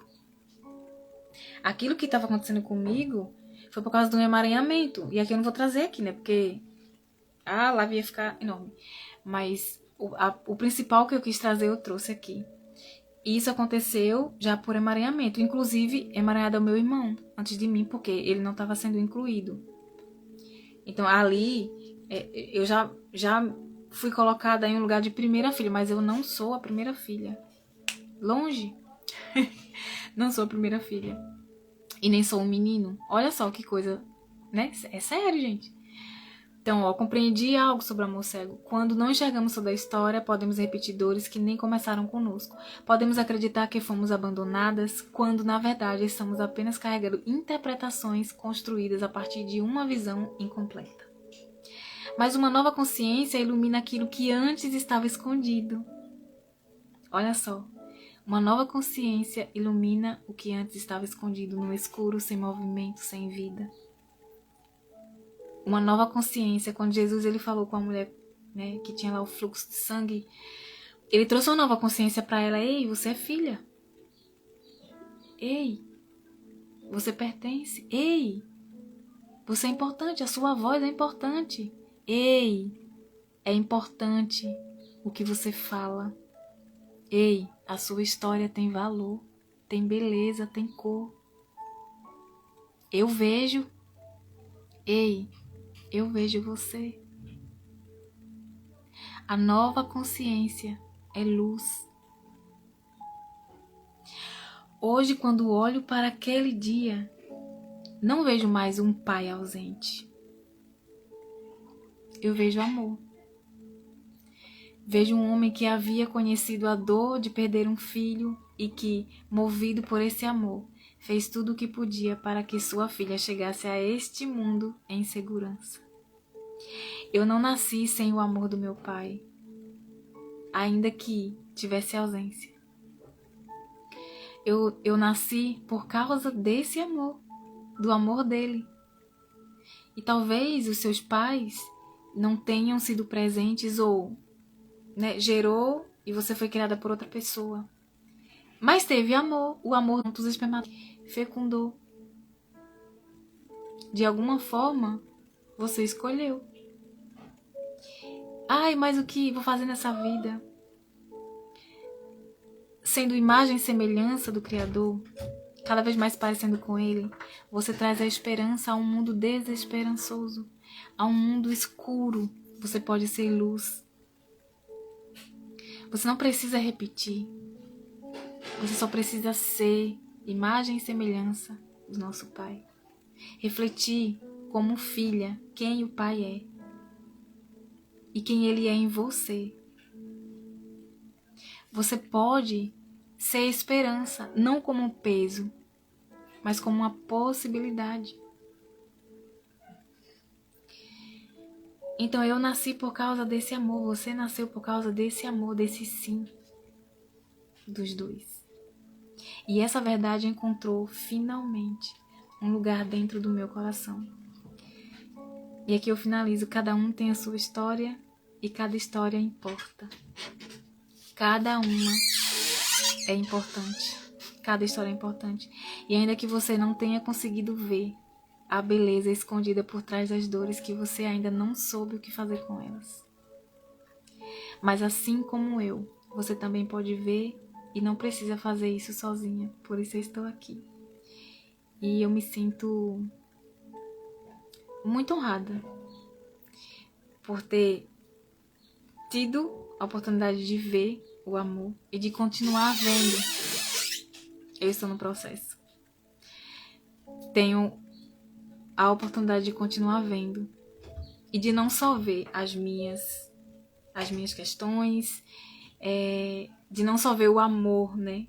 Aquilo que estava acontecendo comigo foi por causa do emaranhamento. E aqui eu não vou trazer aqui, né? Porque a live ia ficar enorme. Mas o principal que eu quis trazer eu trouxe aqui. Isso aconteceu já por emaranhamento. Inclusive, emaranhado é o meu irmão, antes de mim, porque ele não estava sendo incluído. Então, ali, eu já fui colocada em um lugar de primeira filha, mas eu não sou a primeira filha. Longe. Não sou a primeira filha. E nem sou um menino. Olha só que coisa, né? É sério, gente. Então, compreendi algo sobre o amor cego. Quando não enxergamos toda a história, podemos repetir dores que nem começaram conosco. Podemos acreditar que fomos abandonadas, quando, na verdade, estamos apenas carregando interpretações construídas a partir de uma visão incompleta. Mas uma nova consciência ilumina aquilo que antes estava escondido. Olha só. Uma nova consciência ilumina o que antes estava escondido no escuro, sem movimento, sem vida. Uma nova consciência, quando Jesus ele falou com a mulher, né, que tinha lá o fluxo de sangue, ele trouxe uma nova consciência para ela. Ei, você é filha. Ei, você pertence. Ei, você é importante, a sua voz é importante. Ei, é importante o que você fala. Ei, a sua história tem valor, tem beleza, tem cor. Eu vejo. Ei, eu vejo você. A nova consciência é luz. Hoje, quando olho para aquele dia, não vejo mais um pai ausente. Eu vejo amor. Vejo um homem que havia conhecido a dor de perder um filho e que, movido por esse amor, fez tudo o que podia para que sua filha chegasse a este mundo em segurança. Eu não nasci sem o amor do meu pai, ainda que tivesse ausência. Eu nasci por causa desse amor, do amor dele. E talvez os seus pais não tenham sido presentes ou, né, gerou e você foi criada por outra pessoa. Mas teve amor, o amor dos espermatozoides fecundou. De alguma forma, você escolheu. Ai, mas o que vou fazer nessa vida? Sendo imagem e semelhança do Criador, cada vez mais parecendo com Ele, você traz a esperança a um mundo desesperançoso, a um mundo escuro. Você pode ser luz. Você não precisa repetir. Você só precisa ser imagem e semelhança do nosso Pai. Refletir como filha quem o Pai é e quem Ele é em você. Você pode ser esperança, não como um peso, mas como uma possibilidade. Então eu nasci por causa desse amor, você nasceu por causa desse amor, desse sim dos dois. E essa verdade encontrou finalmente um lugar dentro do meu coração. E aqui eu finalizo, cada um tem a sua história e cada história importa. Cada uma é importante. Cada história é importante. E ainda que você não tenha conseguido ver a beleza escondida por trás das dores, que você ainda não soube o que fazer com elas. Mas assim como eu, você também pode ver e não precisa fazer isso sozinha. Por isso eu estou aqui. E eu me sinto muito honrada por ter tido a oportunidade de ver o amor e de continuar vendo. Eu estou no processo. Tenho a oportunidade de continuar vendo e de não só ver as minhas questões, de não só ver o amor, né?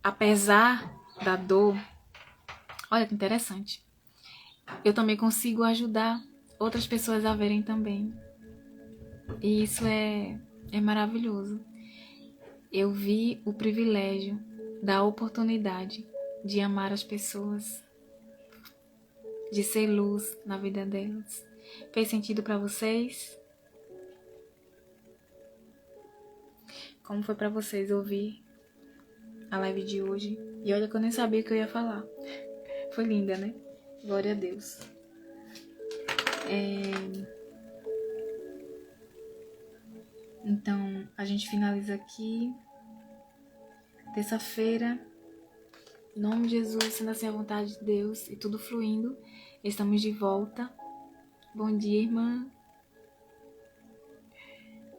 Apesar da dor, Olha que interessante. Eu também consigo ajudar outras pessoas a verem também. E isso é maravilhoso. Eu vi o privilégio da oportunidade de amar as pessoas, de ser luz na vida delas. Fez sentido para vocês? Como foi para vocês ouvir a live de hoje? E olha que eu nem sabia o que eu ia falar. Foi linda, né? Glória a Deus. Então, a gente finaliza aqui. Terça-feira, em nome de Jesus, sendo assim a vontade de Deus e tudo fluindo, estamos de volta. Bom dia, irmã.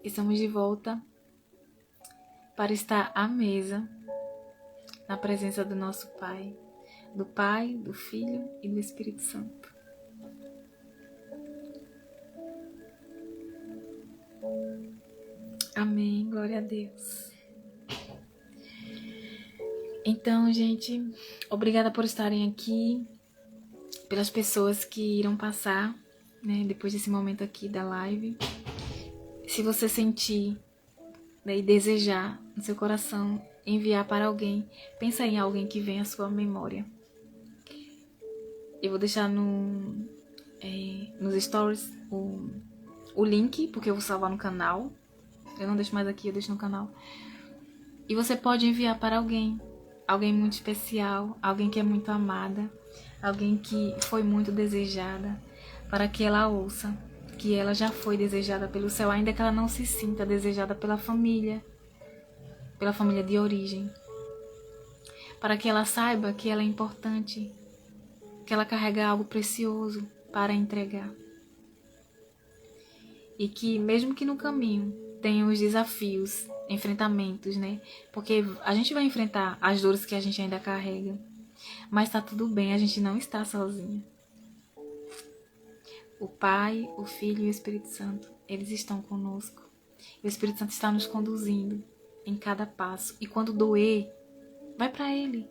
Estamos de volta para estar à mesa, na presença do nosso Pai, do Pai, do Filho e do Espírito Santo. Amém, glória a Deus. Então, gente, obrigada por estarem aqui, pelas pessoas que irão passar, né, depois desse momento aqui da live. Se você sentir, né, e desejar no seu coração enviar para alguém, pensa em alguém que vem à sua memória. Eu vou deixar nos stories o link, porque eu vou salvar no canal. Eu não deixo mais aqui, eu deixo no canal. E você pode enviar para alguém muito especial, alguém que é muito amada, alguém que foi muito desejada, para que ela ouça que ela já foi desejada pelo céu, ainda que ela não se sinta desejada pela família de origem, para que ela saiba que ela é importante, que ela carrega algo precioso para entregar, e que mesmo que no caminho tenha os desafios, enfrentamentos, né? Porque a gente vai enfrentar as dores que a gente ainda carrega, mas tá tudo bem, a gente não está sozinha. O Pai, o Filho e o Espírito Santo, eles estão conosco. O Espírito Santo está nos conduzindo em cada passo. E quando doer, vai para Ele.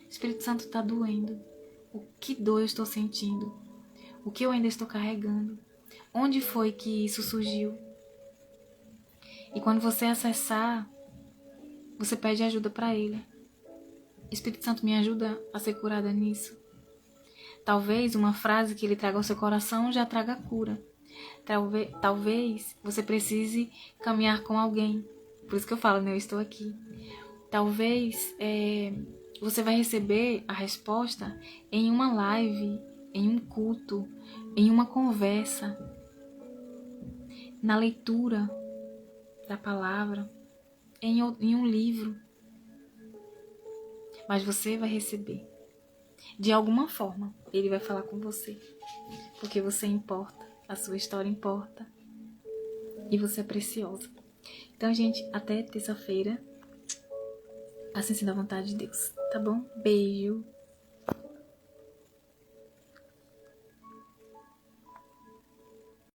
O Espírito Santo está doendo. O que dor eu estou sentindo? O que eu ainda estou carregando? Onde foi que isso surgiu? E quando você acessar, você pede ajuda para Ele. Espírito Santo, me ajuda a ser curada nisso. Talvez uma frase que Ele traga ao seu coração já traga cura. Talvez você precise caminhar com alguém. Por isso que eu falo, né? Eu estou aqui. Talvez você vai receber a resposta em uma live, em um culto, em uma conversa, na leitura da palavra, em um livro. Mas você vai receber. De alguma forma, Ele vai falar com você. Porque você importa, a sua história importa. E você é preciosa. Então, gente, até terça-feira. Assim sendo a vontade de Deus, tá bom? Beijo.